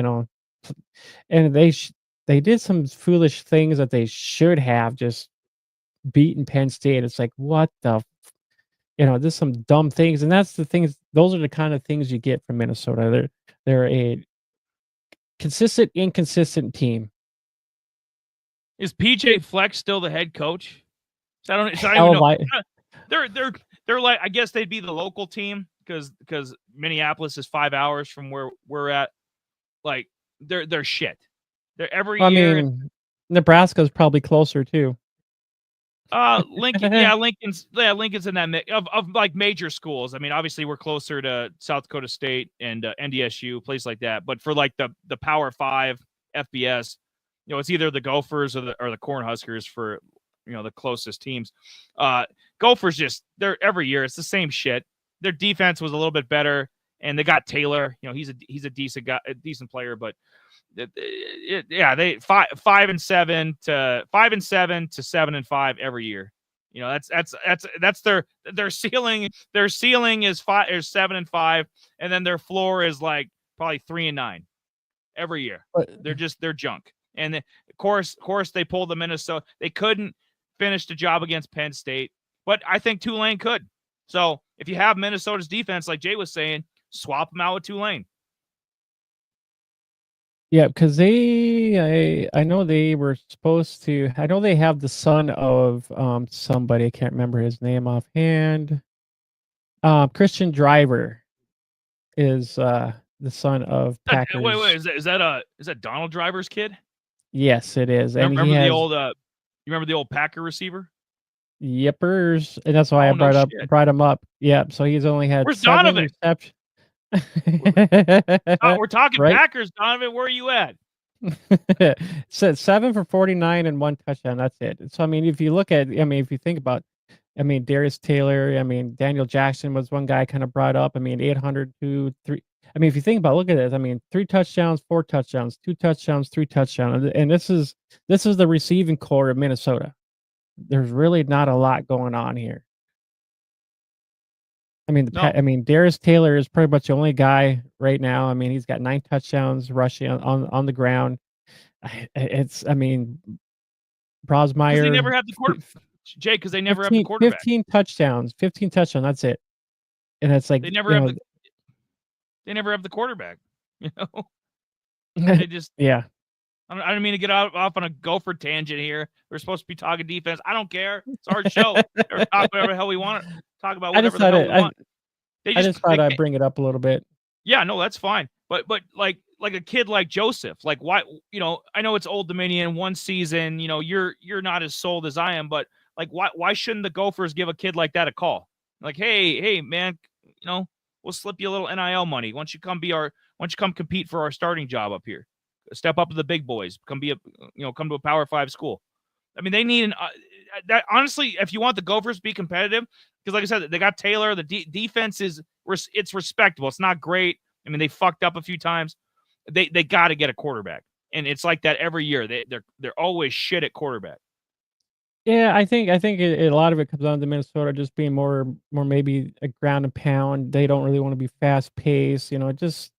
A: and they did some foolish things that they should have just beaten Penn State. It's like, what the there's some dumb things, and that's the things. Those are the kind of things you get from Minnesota. They're a consistent, inconsistent team.
B: Is PJ Fleck still the head coach? So I don't even know. They're like, I guess they'd be the local team because Minneapolis is 5 hours from where we're at. Like they're shit. They're every year. I mean,
A: Nebraska's probably closer too.
B: Lincoln, Lincoln's in that mix of like major schools. I mean, obviously we're closer to South Dakota State and NDSU, place like that. But for like the Power 5 FBS, it's either the Gophers or the Cornhuskers for the closest teams. Gophers they're every year it's the same shit. Their defense was a little bit better, and they got Taylor. He's a decent guy, a decent player, but they 5-7 to 7-5 every year. That's their ceiling. Their ceiling is 7-5, and then their floor is like probably 3-9 every year. They're junk. And of course they pulled the Minnesota. They couldn't finish the job against Penn State, but I think Tulane could. So if you have Minnesota's defense, like Jay was saying, swap them out with Tulane.
A: Yeah, because I know they were supposed to. I know they have the son of somebody. I can't remember his name offhand. Christian Driver is the son of Packers.
B: Wait, is that Donald Driver's kid?
A: Yes, it is. And
B: remember the old you remember the old Packer receiver?
A: Yippers, and that's why I brought him up. Yeah, so he's only had
B: Where's
A: 7
B: Donovan?
A: receptions.
B: We're talking
A: Right?
B: Packers, Donovan. Where are you at?
A: So 7 for 49 and 1 touchdown. That's it. So I mean, if you think about, Darius Taylor, Daniel Jackson was one guy kind of brought up. 800 to 3. If you think about, look at this. 3 touchdowns, 4 touchdowns, 2 touchdowns, 3 touchdowns, and this is the receiving core of Minnesota. There's really not a lot going on here. Darius Taylor is pretty much the only guy right now. He's got 9 touchdowns rushing on the ground. It's Brosmeyer.
B: They never have the quarterback, Jay. Because they never have the quarterback.
A: 15 touchdowns. That's it. And it's like
B: they never have the quarterback. They just
A: yeah.
B: I don't mean to get off on a Gopher tangent here. We're supposed to be talking defense. I don't care. It's our show. Or talk whatever the hell we want to talk about. Whatever the hell we want.
A: I just thought I'd bring it up a little bit.
B: Yeah, no, that's fine. But like a kid like Joseph, like why? I know it's Old Dominion, one season. You're not as sold as I am, but like why shouldn't the Gophers give a kid like that a call? Like, hey, man, we'll slip you a little NIL money once you come compete for our starting job up here. Step up to the big boys. Come to a Power 5 school. They need that. Honestly, if you want the Gophers to be competitive, because like I said, they got Taylor. The defense it's respectable. It's not great. They fucked up a few times. They got to get a quarterback, and it's like that every year. They're always shit at quarterback.
A: Yeah, I think a lot of it comes down to Minnesota just being more maybe a ground and pound. They don't really want to be fast paced. Just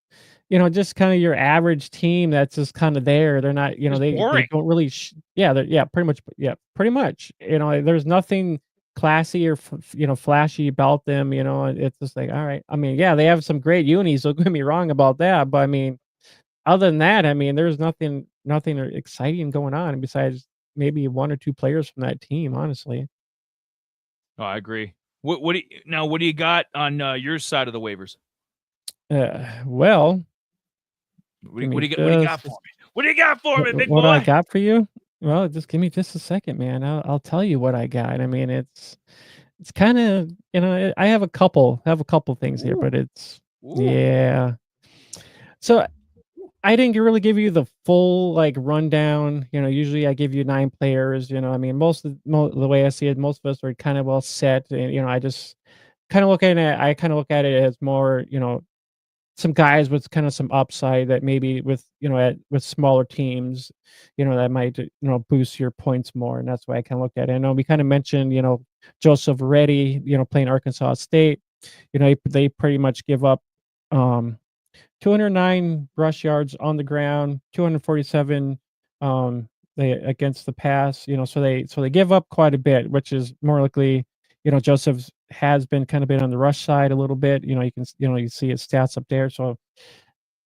A: kind of your average team that's just kind of there. They're not, they don't really, pretty much. There's nothing classy or, flashy about them. It's just like, all right. They have some great unis. Don't get me wrong about that. But other than that, there's nothing exciting going on besides maybe 1 or 2 players from that team, honestly.
B: Oh, I agree. What do you got on your side of the waivers?
A: Well,
B: what do you got for me? What do you got for me, big boy?
A: What I got for you? Well, just give me just a second, man. I'll tell you what I got. It's kind of, I have a couple things here, but yeah. So I didn't really give you the full rundown. Usually I give you 9 players. Most of the way I see it, most of us are kind of well set. And I just kind of look at it as more, some guys with kind of some upside that maybe with smaller teams, that might boost your points more, and that's why I kind of looked at it. I know we kind of mentioned Joseph Reddy, playing Arkansas State. They pretty much give up 209 rush yards on the ground, 247 against the pass. So they give up quite a bit, which is more likely. Joseph has been on the rush side a little bit. You can see his stats up there. So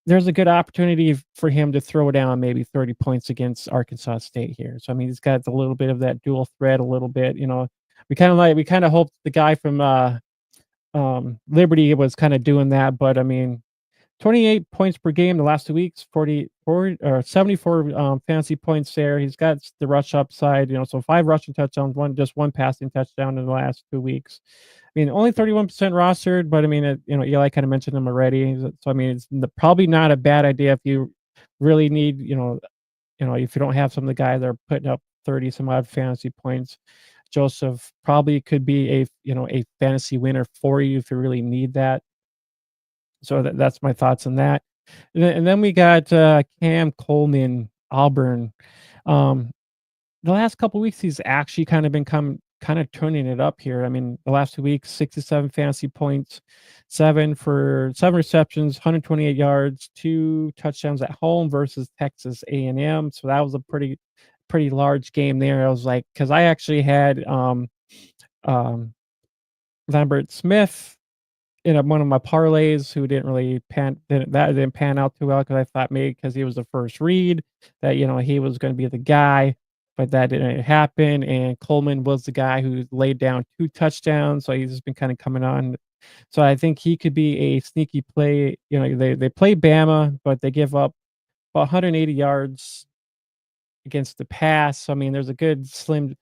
A: there's a good opportunity for him to throw down maybe 30 points against Arkansas State here. So he's got a little bit of that dual threat a little bit. We kind of hoped the guy from Liberty was kind of doing that, but 28 points per game the last 2 weeks, 74 fantasy points there. He's got the rush upside, so 5 rushing touchdowns, one passing touchdown in the last 2 weeks. Only 31% rostered, but Eli kind of mentioned him already. So it's probably not a bad idea if you really need, if you don't have some of the guys that are putting up 30 some odd fantasy points, Joseph probably could be a fantasy winner for you if you really need that. So that's my thoughts on that. And then we got Cam Coleman, Auburn. Um, the last couple weeks, he's actually kind of been kind of turning it up here. I mean, the last 2 weeks, 67 fantasy points, 7 receptions, 128 yards, 2 touchdowns at home versus Texas A&M. So that was a pretty large game there. I was like, because I actually had um, Lambert Smith in one of my parlays who didn't pan out too well because I thought maybe because he was the first read that he was going to be the guy, but that didn't happen. And Coleman was the guy who laid down 2 touchdowns, so he's just been kind of coming on. So I think he could be a sneaky play. They play Bama, but they give up about 180 yards against the pass. So, I mean, there's a good slim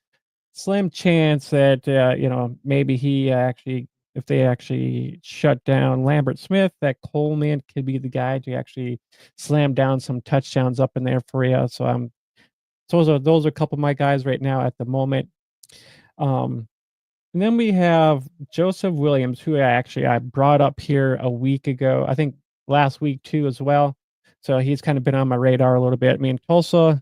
A: chance that maybe he actually, if they actually shut down Lambert Smith, that Coleman could be the guy to actually slam down some touchdowns up in there for you. So those are a couple of my guys right now at the moment. And then we have Joseph Williams, who I brought up here a week ago, I think last week too as well. So he's kind of been on my radar a little bit. I mean, Tulsa,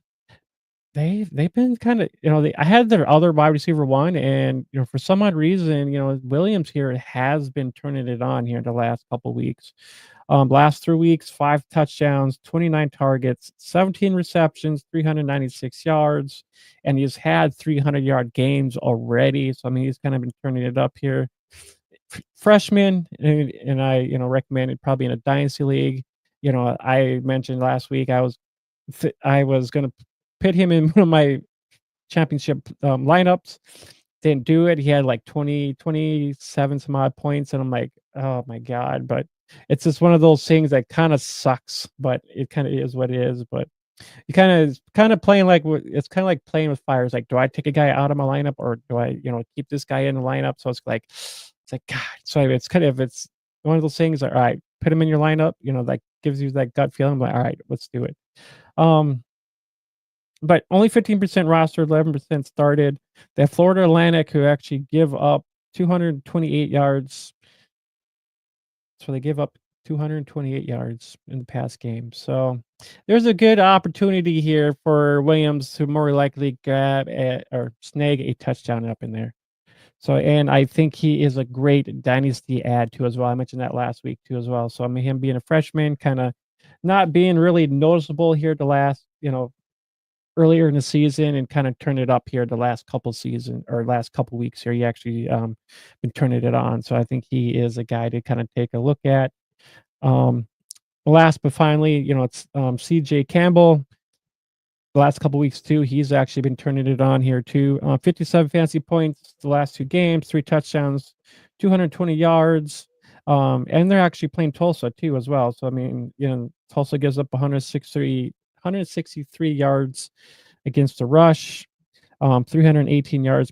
A: they've been kind of, I had their other wide receiver one, and for some odd reason, Williams here has been turning it on here in the last couple weeks. Last 3 weeks, 5 touchdowns, 29 targets, 17 receptions, 396 yards, and he's had 300-yard games already. So I mean, he's kind of been turning it up here. Freshman, and I recommended probably in a dynasty league. I mentioned last week I was going to put him in one of my championship lineups. Didn't do it. He had like 27 some odd points, and I'm like, oh my god! But it's just one of those things that kind of sucks, but it kind of is what it is. But you kind of playing like it's kind of like playing with fire. It's like, do I take a guy out of my lineup, or do I keep this guy in the lineup? So it's like God. So it's one of those things. All right, put him in your lineup. Like gives you that gut feeling. Like, all right, let's do it. But only 15% roster, 11% started. They have Florida Atlantic, who actually give up 228 yards. So they give up 228 yards in the past game. So there's a good opportunity here for Williams to more likely grab or snag a touchdown up in there. So, and I think he is a great dynasty add too as well. I mentioned that last week too as well. So I mean, him being a freshman, kind of not being really noticeable here the last, earlier in the season, and kind of turned it up here the last couple weeks here. He actually been turning it on. So I think he is a guy to kind of take a look at. Last but finally, it's CJ Campbell. The last couple weeks too, he's actually been turning it on here too. 57 fantasy points the last 2 games, 3 touchdowns, 220 yards. And they're actually playing Tulsa too as well. So I mean, Tulsa gives up 163 yards against the rush, 318 yards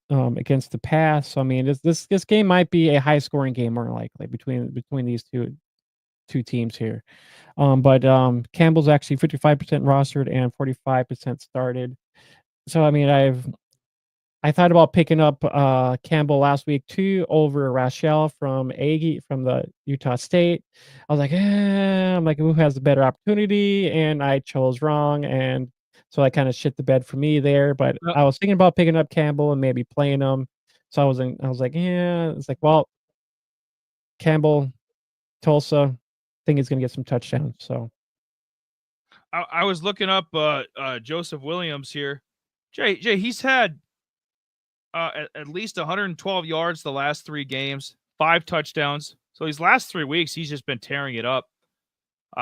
A: against the pass. So I mean, this game might be a high scoring game more likely between these two teams here. But Campbell's actually 55% rostered and 45% started. So I mean, I thought about picking up Campbell last week too over Rachel from the Utah State. I was like, I'm like, who has the better opportunity? And I chose wrong, and so I kind of shit the bed for me there. But I was thinking about picking up Campbell and maybe playing him. So I was like, yeah. It's like, well, Campbell, Tulsa, I think he's gonna get some touchdowns. So
B: I was looking up Joseph Williams here. Jay, he's had at least 112 yards the last 3 games, 5 touchdowns. So these last 3 weeks, he's just been tearing it up.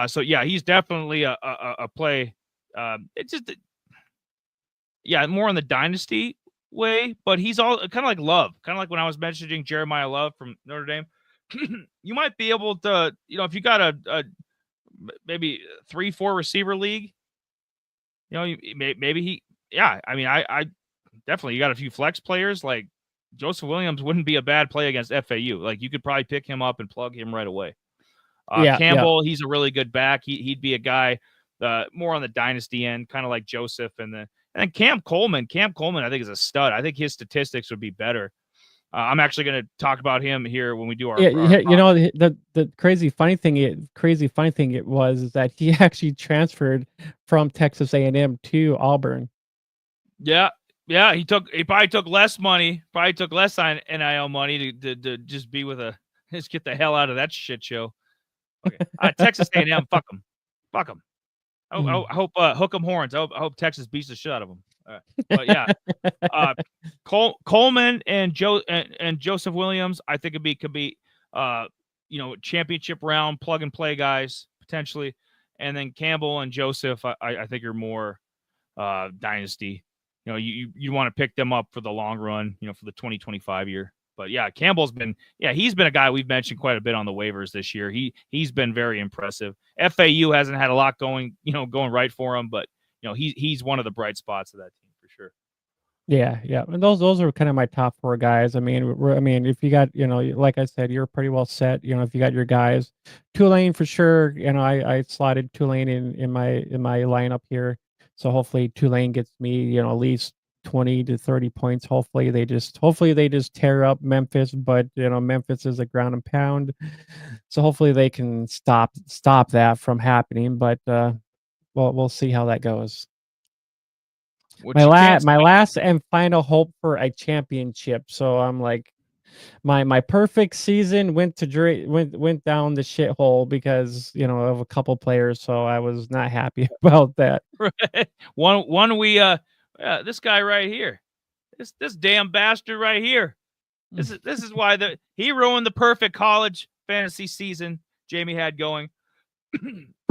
B: So yeah, he's definitely a play. It's just, more on the dynasty way, but he's all kind of like Love, kind of like when I was mentioning Jeremiah Love from Notre Dame. You might be able to, if you got a maybe 3-4 receiver league, maybe he, I mean, I definitely, you got a few flex players, like Joseph Williams wouldn't be a bad play against FAU. Like you could probably pick him up and plug him right away. Campbell, he's a really good back. He'd be a guy more on the dynasty end, kind of like Joseph, and then Cam Coleman. Cam Coleman, I think, is a stud. I think his statistics would be better. I'm actually going to talk about him here when we do our.
A: Yeah, the crazy funny thing it was is that he actually transferred from Texas A&M to Auburn.
B: Yeah, he probably took less money, NIL money to just be with just get the hell out of that shit show. Okay, Texas A&M, fuck them. I hope hook 'em horns. I hope Texas beats the shit out of them. But yeah, Coleman and Joseph Williams, I think could be championship round plug and play guys potentially, and then Campbell and Joseph, I think are more dynasty. You want to pick them up for the long run, for the 2025 year. But yeah, Campbell's he's been a guy we've mentioned quite a bit on the waivers this year. He's been very impressive. FAU hasn't had a lot going right for him, but he's one of the bright spots of that team for sure.
A: Yeah, and those are kind of my top 4 guys. I mean, if you got, like I said, you're pretty well set. If you got your guys, Tulane for sure. I slotted Tulane in my lineup here, so hopefully Tulane gets me, at least 20 to 30 points. Hopefully they just tear up Memphis, but Memphis is a ground and pound, so hopefully they can stop that from happening. But we'll see how that goes. My last and final hope for a championship. So I'm like, my perfect season went down the shithole because of a couple players. So I was not happy about that.
B: Right. This guy right here, this damn bastard right here. This is why he ruined the perfect college fantasy season Jamie had going.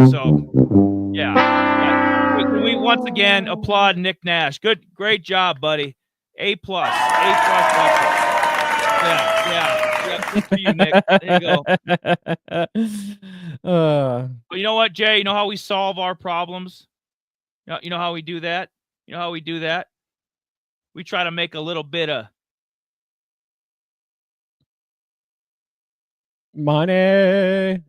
B: So yeah. Can we once again applaud Nick Nash? Great job, buddy. A+. Yeah. Good for you, Nick. There you go. But you know what, Jay? You know how we solve our problems? You know how we do that? We try to make a little bit of
A: money.
B: There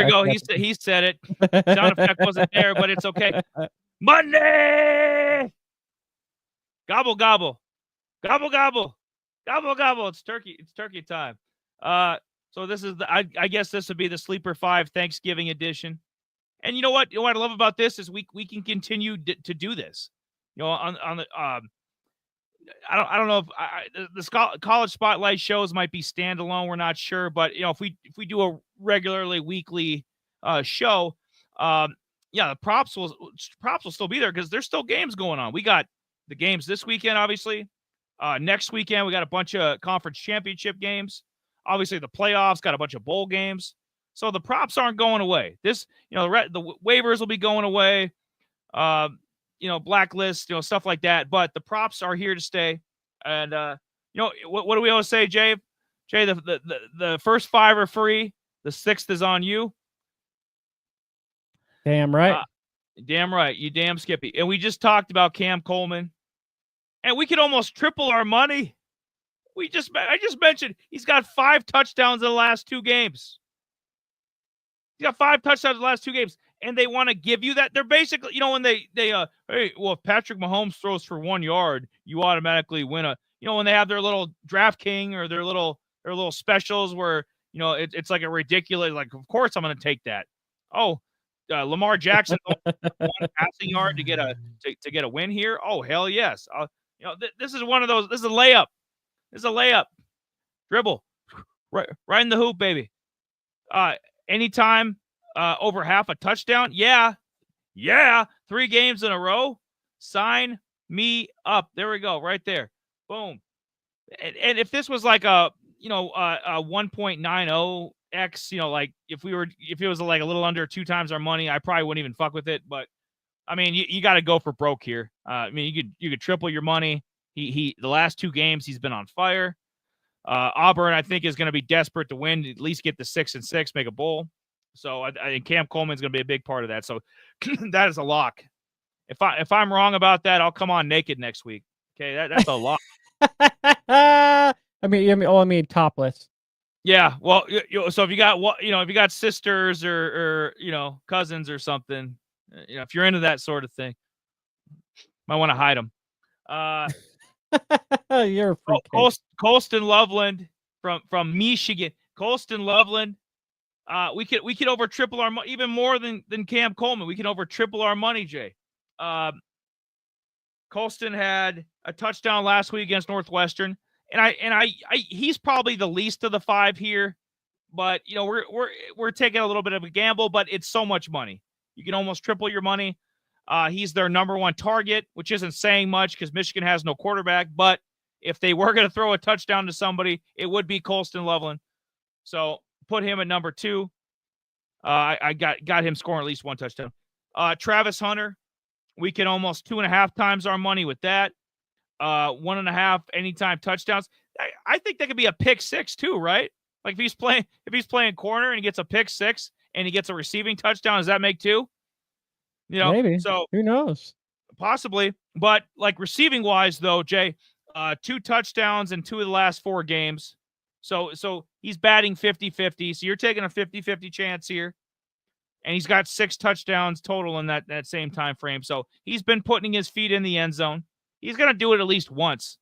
B: you go. He said it. Sound effect wasn't there, but it's okay. Money. Gobble gobble, gobble gobble, gobble gobble. It's turkey time. So this is I guess this would be the Sleeper 5 Thanksgiving edition. And you know what? What I love about this is we can continue to do this. On the I don't know if the college spotlight shows might be standalone. We're not sure, but if we do a regularly weekly show, the props will still be there because there's still games going on. We got the games this weekend, obviously. Next weekend we got a bunch of conference championship games. Obviously, the playoffs got a bunch of bowl games. So the props aren't going away. This, the waivers will be going away. Blacklist, stuff like that. But the props are here to stay. And what do we always say, Jay? Jay, the first 5 are free. The 6th is on you.
A: Damn right.
B: Damn right. You damn Skippy. And we just talked about Cam Coleman. And we could almost triple our money. I just mentioned he's got 5 touchdowns in the last 2 games. He's got 5 touchdowns in the last 2 games. And they want to give you that. They're basically, when they if Patrick Mahomes throws for 1 yard, you automatically win when they have their little DraftKings or their little specials where, it's like a ridiculous, like, of course I'm going to take that. Oh, Lamar Jackson, 1 passing yard to get a win here. Oh, hell yes. This is one of those. This is a layup. Dribble. Right in the hoop, baby. Anytime over half a touchdown. Yeah. 3 games in a row. Sign me up. There we go. Right there. Boom. And if this was like a 1.90x, like if it was like a little under 2 times our money, I probably wouldn't even fuck with it. But I mean, you got to go for broke here. I mean, you could triple your money. The last 2 games he's been on fire. Auburn, I think, is going to be desperate to win, at least get the 6-6, make a bowl. So I think Cam Coleman's going to be a big part of that. So that is a lock. If I'm wrong about that, I'll come on naked next week. Okay, that's a lock.
A: I mean topless.
B: Yeah, well, so if you got if you got sisters or cousins or something, If you're into that sort of thing, might want to hide them.
A: You're a freak.
B: Colston Loveland from Michigan. Colston Loveland. We could over triple our money, even more than Cam Coleman. We can over triple our money, Jay. Colston had a touchdown last week against Northwestern, and he's probably the least of the 5 here, but we're taking a little bit of a gamble, but it's so much money. You can almost triple your money. He's their number 1 target, which isn't saying much because Michigan has no quarterback, but if they were going to throw a touchdown to somebody, it would be Colston Loveland. So put him at number 2. I got him scoring at least 1 touchdown. Travis Hunter, we can almost 2.5 times our money with that. 1.5 anytime touchdowns. I think that could be a pick 6 too, right? Like if he's playing corner and he gets a pick 6 and he gets a receiving touchdown, does that make 2?
A: Maybe.
B: So
A: who knows?
B: Possibly, but like receiving wise though, Jay, 2 touchdowns in 2 of the last 4 games. So he's batting 50-50. So you're taking a 50-50 chance here. And he's got 6 touchdowns total in that same time frame. So he's been putting his feet in the end zone. He's going to do it at least once.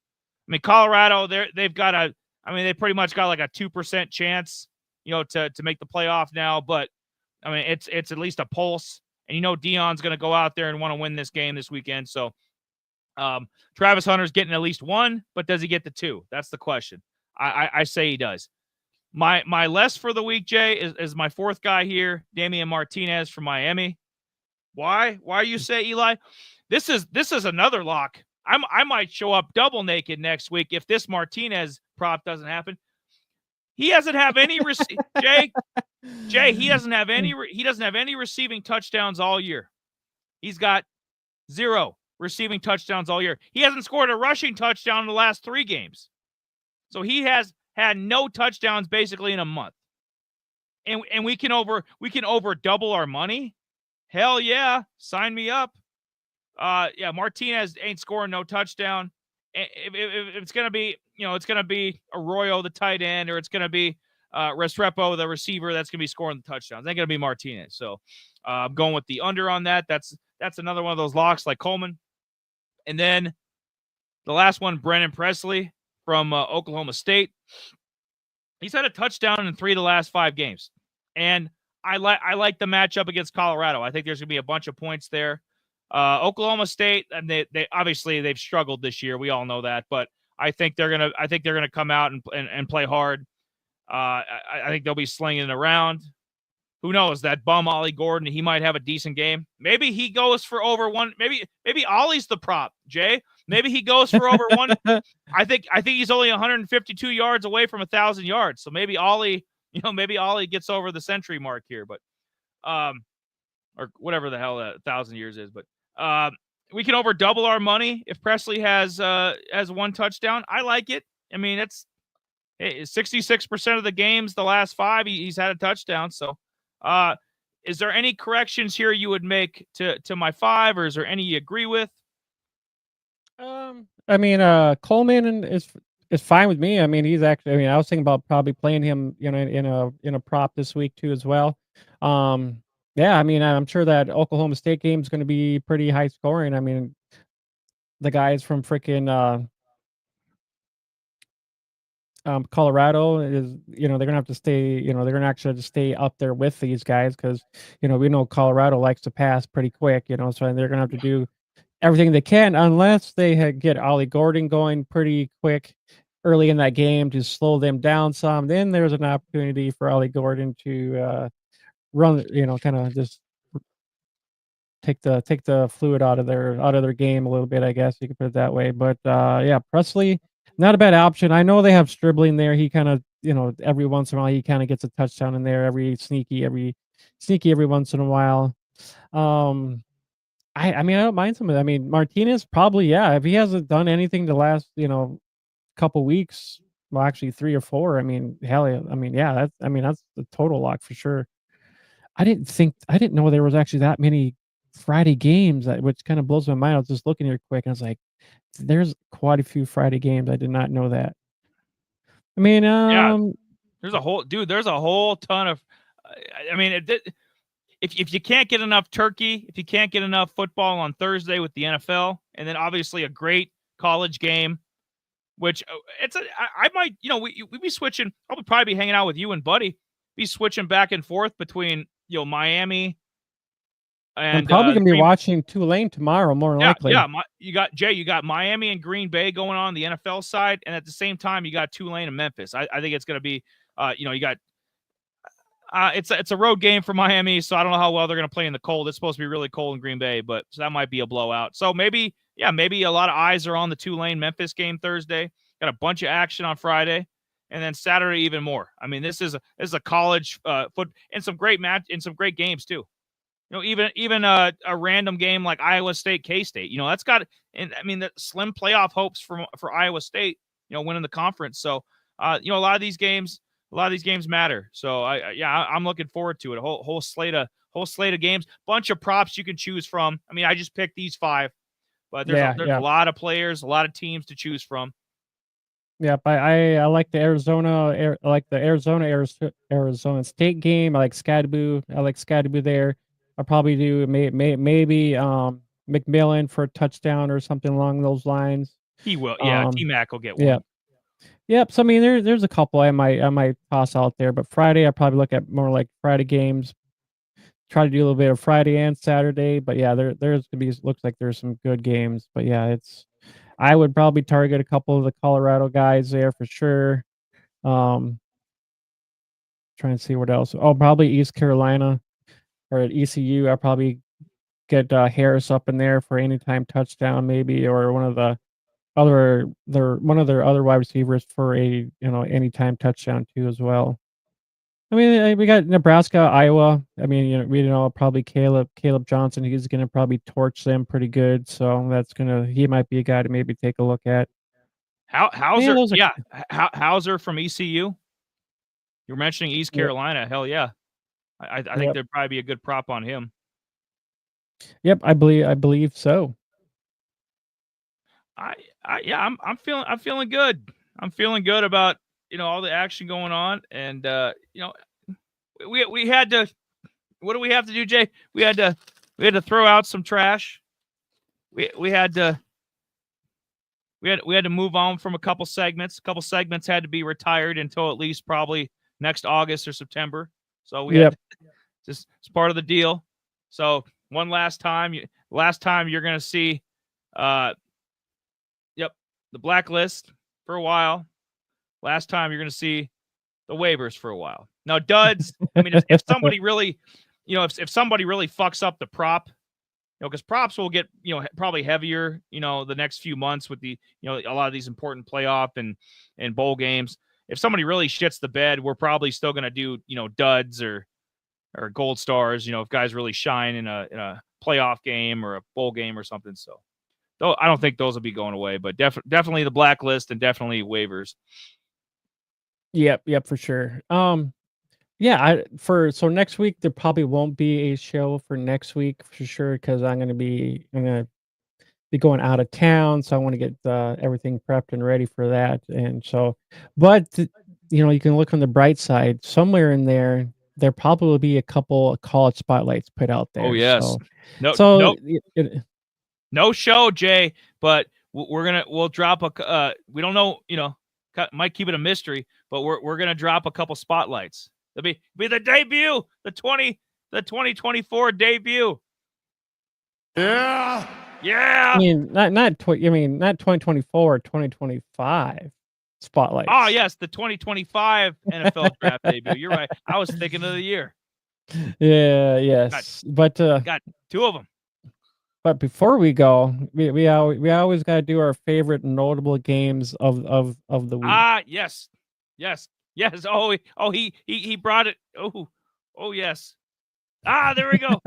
B: I mean, Colorado, they pretty much got like a 2% chance, to make the playoff now. But I mean, it's at least a pulse. And Deion's going to go out there and want to win this game this weekend. So Travis Hunter's getting at least 1, but does he get the 2? That's the question. I say he does. My less for the week, Jay, is my 4th guy here, Damian Martinez from Miami. Why you say, Eli? This is another lock. I might show up double naked next week if this Martinez prop doesn't happen. He doesn't have any Jay, he doesn't have any receiving touchdowns all year. He's got 0 receiving touchdowns all year. He hasn't scored a rushing touchdown in the last 3 games. So he has had no touchdowns basically in a month. And we can over double our money. Hell yeah, sign me up. Martinez ain't scoring no touchdown. If it's gonna be, it's gonna be Arroyo the tight end, or it's gonna be Restrepo the receiver that's gonna be scoring the touchdowns. It ain't gonna be Martinez. So I'm going with the under on that. That's another one of those locks like Coleman. And then the last one, Brennan Presley from Oklahoma State. He's had a touchdown in 3 of the last 5 games. And I like the matchup against Colorado. I think there's going to be a bunch of points there. Oklahoma State, and they obviously they've struggled this year. We all know that, but I think they're going to come out and play hard. I think they'll be slinging it around. Who knows? That bum Ollie Gordon, he might have a decent game. Maybe he goes for over 1. Maybe Ollie's the prop, Jay. Maybe he goes for over 1. I think he's only 152 yards away from 1,000 yards. So maybe Ollie gets over the century mark here, but or whatever the hell 1,000 years is. But we can over double our money if Presley has 1 touchdown. I like it. I mean, it's 66% of the games the last 5 he's had a touchdown. So is there any corrections here you would make to my 5, or is there any you agree with?
A: I mean, Coleman is fine with me. I mean, he's actually. I mean, I was thinking about probably playing him, in a prop this week too as well. Yeah, I mean, I'm sure that Oklahoma State game is going to be pretty high scoring. I mean, the guys from freaking Colorado is, they're gonna have to stay. They're gonna actually have to stay up there with these guys because, we know Colorado likes to pass pretty quick. So they're gonna have to do everything they can, unless they get Ollie Gordon going pretty quick early in that game to slow them down some. Then there's an opportunity for Ollie Gordon to run, kind of just take the fluid out of their game a little bit, I guess you could put it that way. But yeah, Presley, not a bad option. I know they have Stribling there. He kind of, every once in a while he kind of gets a touchdown in there, every sneaky every once in a while. I mean, I don't mind some of that. I mean, Martinez probably, yeah, if he hasn't done anything the last, couple weeks, well, actually 3 or 4, I mean, hell yeah. I mean, yeah, that's the total lock for sure. I didn't know there was actually that many Friday games, which kind of blows my mind. I was just looking here quick, and I was like, there's quite a few Friday games. I did not know that. I mean,
B: yeah, there's a whole ton of, I mean, if you can't get enough turkey, if you can't get enough football on Thursday with the NFL, and then obviously a great college game, which I might, we be switching. I'll probably be hanging out with you and Buddy, be switching back and forth between Miami and
A: I'm probably gonna be watching Tulane tomorrow, more than likely.
B: Yeah. You got Miami and Green Bay going on the NFL side, and at the same time you got Tulane and Memphis. I think it's gonna be, you got. It's a road game for Miami, so I don't know how well they're going to play in the cold. It's supposed to be really cold in Green Bay, but so that might be a blowout. So maybe a lot of eyes are on the Tulane-Memphis game Thursday. Got a bunch of action on Friday, and then Saturday even more. I mean, this is a college foot and some great games too. Even a random game like Iowa State K-State. That's got, and I mean, the slim playoff hopes for Iowa State. Winning the conference. So a lot of these games matter. So I'm looking forward to it. A whole slate of games, bunch of props you can choose from. I mean, I just picked these 5, but there's a lot of players, a lot of teams to choose from.
A: Yep, I like the Arizona State game. I like Scadaboo there. I'll probably do maybe McMillan for a touchdown or something along those lines.
B: He will. Yeah, T-Mac will get one.
A: Yeah. Yep. So I mean, there's a couple I might toss out there, but Friday I probably look at more like Friday games. Try to do a little bit of Friday and Saturday, but yeah, there's gonna be, looks like there's some good games. But yeah, I would probably target a couple of the Colorado guys there for sure. Trying to see what else. Oh, probably East Carolina or at ECU. I'll probably get Harris up in there for anytime touchdown, maybe, or one of their other wide receivers for a anytime touchdown too as well. I mean, we got Nebraska, Iowa. I mean, we know probably Caleb Johnson. He's gonna probably torch them pretty good. So he might be a guy to maybe take a look at.
B: Hauser from ECU. You're mentioning East Carolina. Hell yeah, I think there'd probably be a good prop on him.
A: Yep, I believe so.
B: I'm feeling good. I'm feeling good about all the action going on, and we had to. What do we have to do, Jay? We had to throw out some trash. We had to move on from a couple segments. A couple segments had to be retired until at least probably next August or September. So it's part of the deal. So one last time you're going to see, the Blacklist for a while. Last time you're going to see the Waivers for a while. Now, Duds, I mean, if somebody really, if somebody really fucks up the prop, because props will get, probably heavier, the next few months with the, a lot of these important playoff and bowl games. If somebody really shits the bed, we're probably still going to do, duds or gold stars, if guys really shine in a playoff game or a bowl game or something. So, though I don't think those will be going away, but definitely the Blacklist and definitely Waivers.
A: Yep, for sure. So next week there probably won't be a show for next week for sure because I'm gonna be going out of town, so I want to get everything prepped and ready for that. And so, but you can look on the bright side. Somewhere in there probably will be a couple of college spotlights put out there.
B: Oh yes,
A: so,
B: no show, Jay, but we'll drop a. We don't know, might keep it a mystery, but we're gonna drop a couple spotlights. It'll be the debut, the 2024 debut.
C: Yeah.
B: Yeah.
A: I mean, not 2024, 2025 spotlights.
B: Oh yes, the 2025 NFL draft debut. You're right. I was thinking of the year.
A: Yeah. Yes. But
B: got 2 of them.
A: But before we go, we always got to do our favorite notable games of the week.
B: Yes. Oh, he brought it. Oh yes. There we go.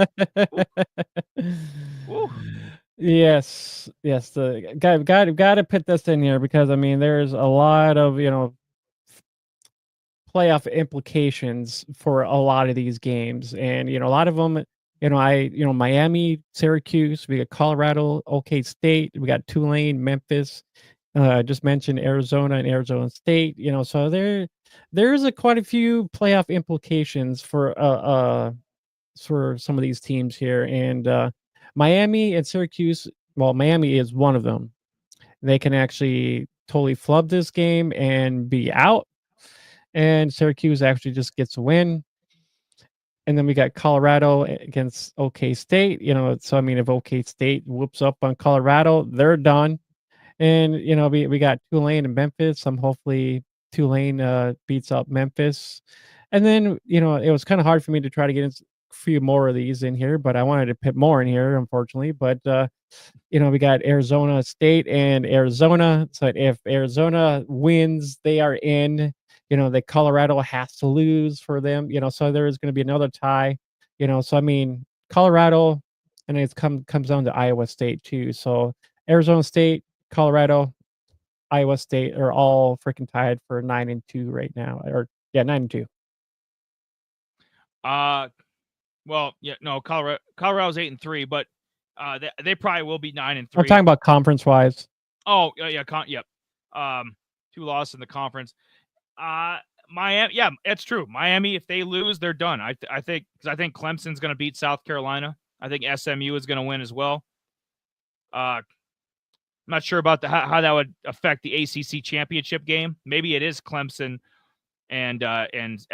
B: Ooh.
A: Yes. The got to put this in here because I mean there's a lot of playoff implications for a lot of these games, and a lot of them. Miami, Syracuse, we got Colorado, OK State, we got Tulane, Memphis, just mentioned Arizona and Arizona State, so there's quite a few playoff implications for for some of these teams here, and Miami and Syracuse. Well, Miami is one of them. They can actually totally flub this game and be out, and Syracuse actually just gets a win. And then we got Colorado against OK State. So I mean, if OK State whoops up on Colorado, they're done. And we got Tulane and Memphis. Hopefully Tulane beats up Memphis. And then it was kind of hard for me to try to get a few more of these in here, but I wanted to put more in here, unfortunately. But we got Arizona State and Arizona. So if Arizona wins, they are in. The Colorado has to lose for them. So there is going to be another tie. So I mean, Colorado, and it comes down to Iowa State too. So Arizona State, Colorado, Iowa State are all freaking tied for 9-2 right now. 9-2.
B: Well, yeah, no, Colorado's 8-3, but they probably will be 9-3.
A: I'm talking about conference wise.
B: Oh, yeah, yep. 2 losses in the conference. Miami, yeah, it's true. Miami, if they lose, they're done. I think Clemson's going to beat South Carolina. I think SMU is going to win as well. I'm not sure about how that would affect the ACC championship game. Maybe it is Clemson and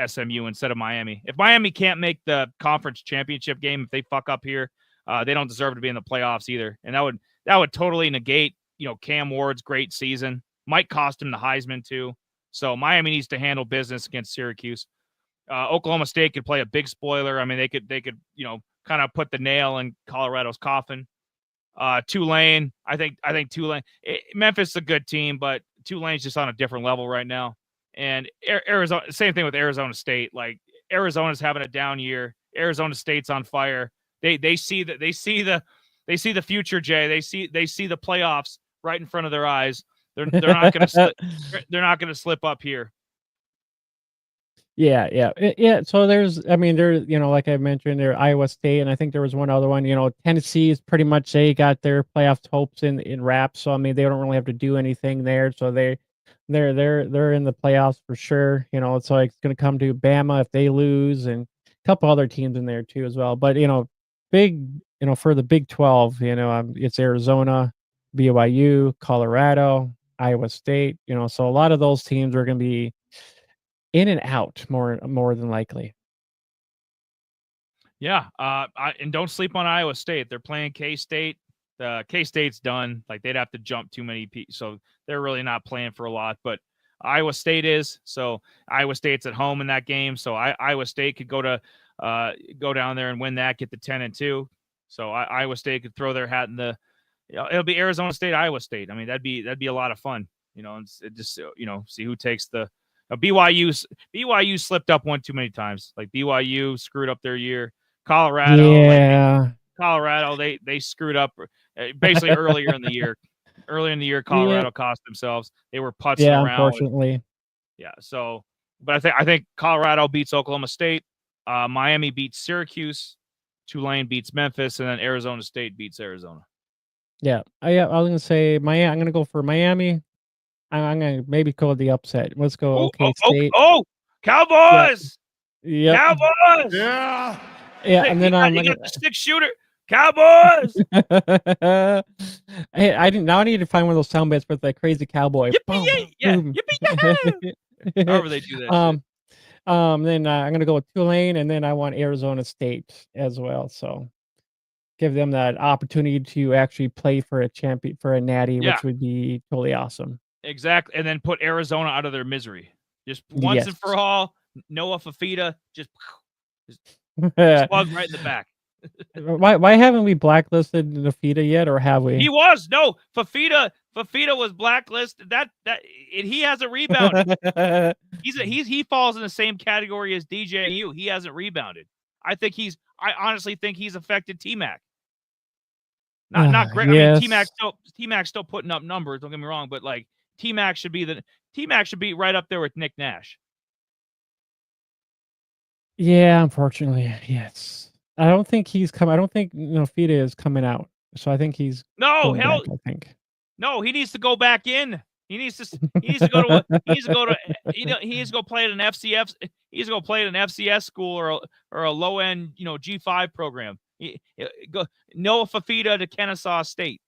B: SMU instead of Miami. If Miami can't make the conference championship game, if they fuck up here, they don't deserve to be in the playoffs either. And that would totally negate Cam Ward's great season. Might cost him the Heisman too. So Miami needs to handle business against Syracuse. Oklahoma State could play a big spoiler. I mean, they could kind of put the nail in Colorado's coffin. Tulane, I think Tulane. Memphis is a good team, but Tulane's just on a different level right now. And Arizona, same thing with Arizona State. Like Arizona's having a down year. Arizona State's on fire. They see the future, Jay. They see the playoffs right in front of their eyes. They're not going to they're not going to slip up here.
A: Yeah. So there's like I mentioned, there Iowa State, and I think there was one other one. Tennessee is pretty much they got their playoff hopes in wraps. So I mean, they don't really have to do anything there. So they're in the playoffs for sure. So it's going to come to Bama if they lose, and a couple other teams in there too as well. But big for the Big 12, it's Arizona, BYU, Colorado, Iowa State, so a lot of those teams are going to be in and out more than likely.
B: Yeah. And don't sleep on Iowa State. They're playing K-State. K-State's done. Like they'd have to jump too many people. So they're really not playing for a lot, but Iowa State is. So Iowa State's at home in that game. So Iowa State could go down there and win that, get the 10-2. So Iowa State could throw their hat in the, it'll be Arizona State, Iowa State. I mean, that'd be a lot of fun, and just see who takes the BYU slipped up one too many times. Like BYU screwed up their year. Colorado, Colorado, they screwed up basically earlier in the year. Earlier in the year, Colorado cost themselves. They were putzing around.
A: Unfortunately.
B: So, but I think Colorado beats Oklahoma State. Miami beats Syracuse. Tulane beats Memphis, and then Arizona State beats Arizona.
A: Yeah, I was gonna say Miami. I'm gonna go for Miami. I'm gonna maybe call the upset. Let's go. OK State.
B: Cowboys!
A: Yeah.
B: Cowboys!
C: Yeah.
A: Yeah, and then
B: you got the 6-shooter. Cowboys!
A: Hey, I need to find one of those sound bits with that crazy cowboy.
B: Yippee! Yippee! However they do that.
A: Then I'm gonna go with Tulane, and then I want Arizona State as well. So give them that opportunity to actually play for a natty, which would be totally awesome.
B: Exactly, and then put Arizona out of their misery. Just once and for all. Noah Fafita just plug right in the back.
A: Why haven't we blacklisted Fafita yet, or have we?
B: He was Fafita was blacklisted. He hasn't rebounded. He falls in the same category as DJU. He hasn't rebounded. I honestly think he's affected T-Mac. Not great.
A: Yes.
B: I mean, T-Mac's still putting up numbers. Don't get me wrong, but like T-Mac should be right up there with Nick Nash.
A: Yeah, unfortunately, yes. I don't think he's coming. I don't think Fita is coming out. So I think he's
B: no
A: back, I think.
B: No, he needs to go back in. He needs to go to he needs to go to he needs to go play at an FCS. He needs to go play at an FCS school or a low end G5 program. Go Noah Fafita to Kennesaw State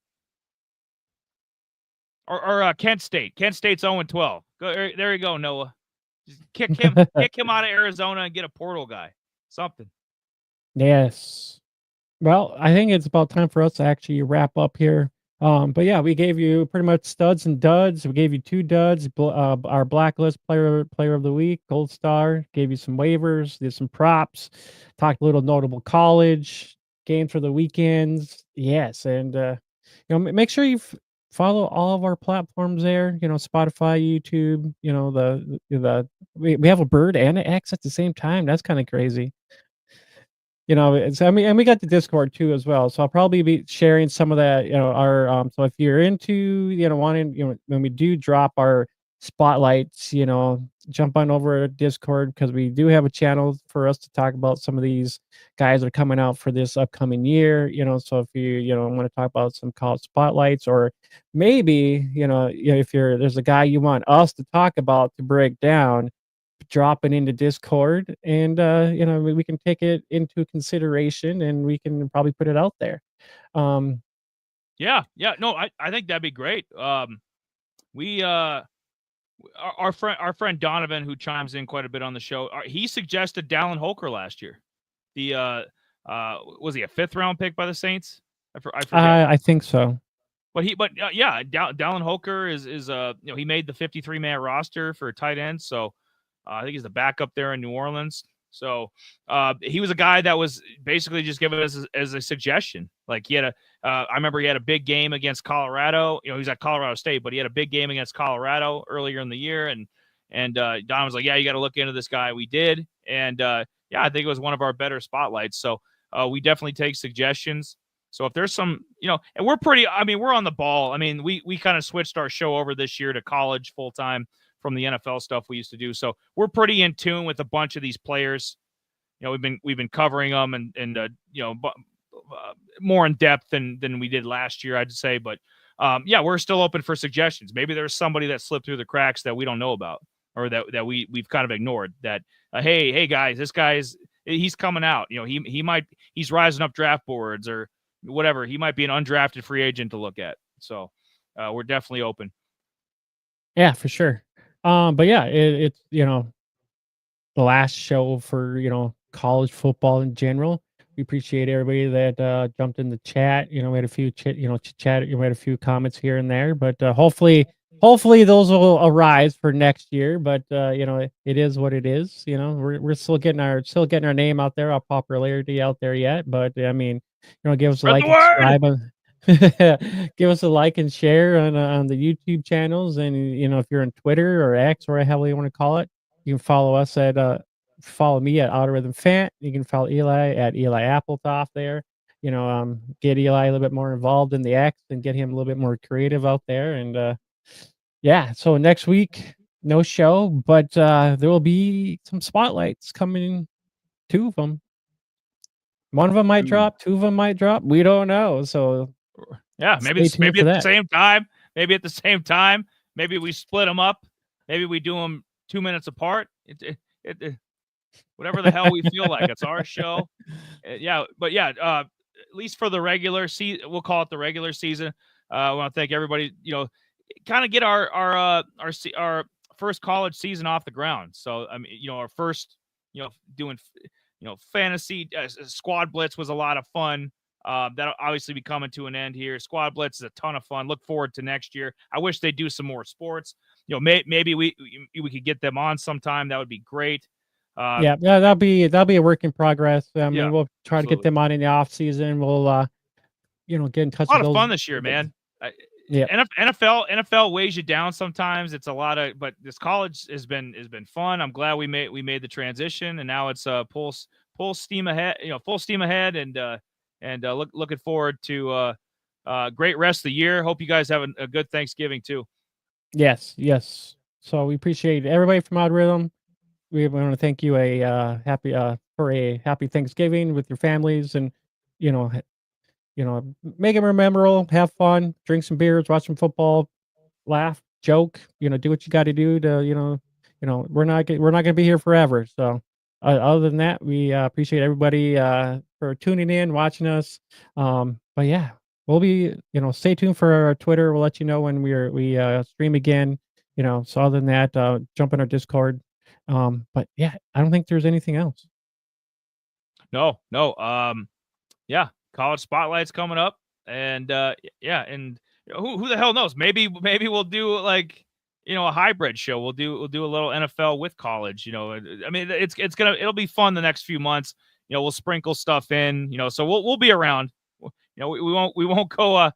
B: or Kent State. Kent State's 0-12. There you go, Noah. Just kick him out of Arizona and get a portal guy. Something.
A: Yes. Well, I think it's about time for us to actually wrap up here. But yeah, we gave you pretty much studs and duds. We gave you 2 duds, our Blacklist player of the week, Gold Star. Gave you some waivers, did some props, talked a little notable college games for the weekends. Yes, and make sure you follow all of our platforms there. Spotify, YouTube. We have a bird and an X at the same time. That's kind of crazy. And we got the Discord too as well. So I'll probably be sharing some of that, our so if you're into, wanting, when we do drop our spotlights, jump on over to Discord, because we do have a channel for us to talk about some of these guys that are coming out for this upcoming year. So if you want to talk about some college spotlights, or maybe, if there's a guy you want us to talk about to break down, drop it into Discord, and we can take it into consideration, and we can probably put it out there.
B: Yeah, no, I think that'd be great. We our friend Donovan, who chimes in quite a bit on the show, he suggested Dallin Holker last year. The was he a 5th round pick by the Saints? I forget.
A: I think so.
B: But Dallin Holker is he made the 53-man roster for tight end, so I think he's the backup there in New Orleans. So he was a guy that was basically just given us as a suggestion. Like he had I remember he had a big game against Colorado. He was at Colorado State, but he had a big game against Colorado earlier in the year. And Don was like, yeah, you got to look into this guy. We did. And I think it was one of our better spotlights. So we definitely take suggestions. So if there's some, and we're we're on the ball. I mean, we kind of switched our show over this year to college full time from the NFL stuff we used to do. So we're pretty in tune with a bunch of these players. We've been covering them and more in depth than we did last year, I'd say. But we're still open for suggestions. Maybe there's somebody that slipped through the cracks that we don't know about, or that we've kind of ignored. That hey guys, this he's coming out. He's rising up draft boards or whatever. He might be an undrafted free agent to look at. So we're definitely open.
A: Yeah, for sure. But yeah, it's the last show for college football in general. We appreciate everybody that jumped in the chat. We had a few chat. We had a few comments here and there, but hopefully those will arise for next year. But it is what it is. We're still getting our name out there, our popularity out there yet. But I mean, give us a like, subscribe. Give us a like and share on the YouTube channels, and if you're on Twitter or X or however you want to call it, you can follow us at follow me at Algorithm Fant. You can follow Eli at Eli Appletoft there. Get Eli a little bit more involved in the X and get him a little bit more creative out there. And so next week no show, but there will be some spotlights coming. 2 of them. One of them might drop. 2 of them might drop. We don't know. So
B: yeah, maybe at the same time. Maybe at the same time. Maybe we split them up. Maybe we do them 2 minutes apart. Whatever the hell we feel like. It's our show. At least for the regular season, we'll call it the regular season. I want to thank everybody. Kind of get our first college season off the ground. So I mean, our first, doing, fantasy squad blitz was a lot of fun. That'll obviously be coming to an end here. Squad Blitz is a ton of fun. Look forward to next year. I wish they'd do some more sports. Maybe we could get them on sometime. That would be great.
A: That'll be a work in progress. We'll try
B: absolutely.
A: to get them on in the off season. We'll get in touch.
B: A lot of fun this year, man. NFL weighs you down sometimes. It's a lot of, but this college has been fun. I'm glad we made the transition, and now it's full steam ahead. Full steam ahead, and looking forward to great rest of the year. Hope you guys have a good Thanksgiving too. Yes.
A: So we appreciate everybody from Algorithm. We want to thank you for a happy Thanksgiving with your families, and make it memorable, have fun, drink some beers, watch some football, laugh, joke. Do what you got to do to we're not gonna be here forever. So other than that, we appreciate everybody for tuning in, watching us. But yeah, we'll be stay tuned for our Twitter. We'll let you know when we stream again. So other than that, jump in our Discord. But yeah, I don't think there's anything else.
B: No. Yeah, college spotlight's coming up, and yeah, and who the hell knows? Maybe we'll do like a hybrid show. We'll do a little NFL with college. I mean, it'll be fun the next few months. We'll sprinkle stuff in. So we'll be around. We won't go.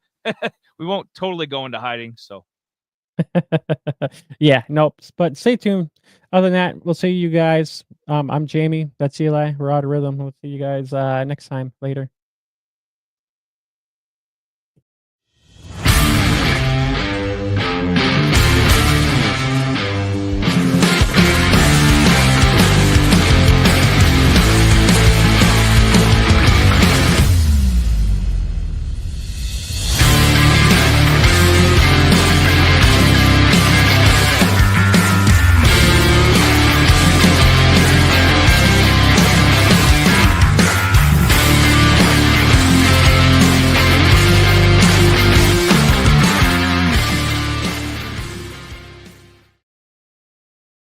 B: We won't totally go into hiding. So.
A: Yeah, nope. But stay tuned. Other than that, we'll see you guys. I'm Jamie. That's Eli. We're out of rhythm. We'll see you guys next time. Later.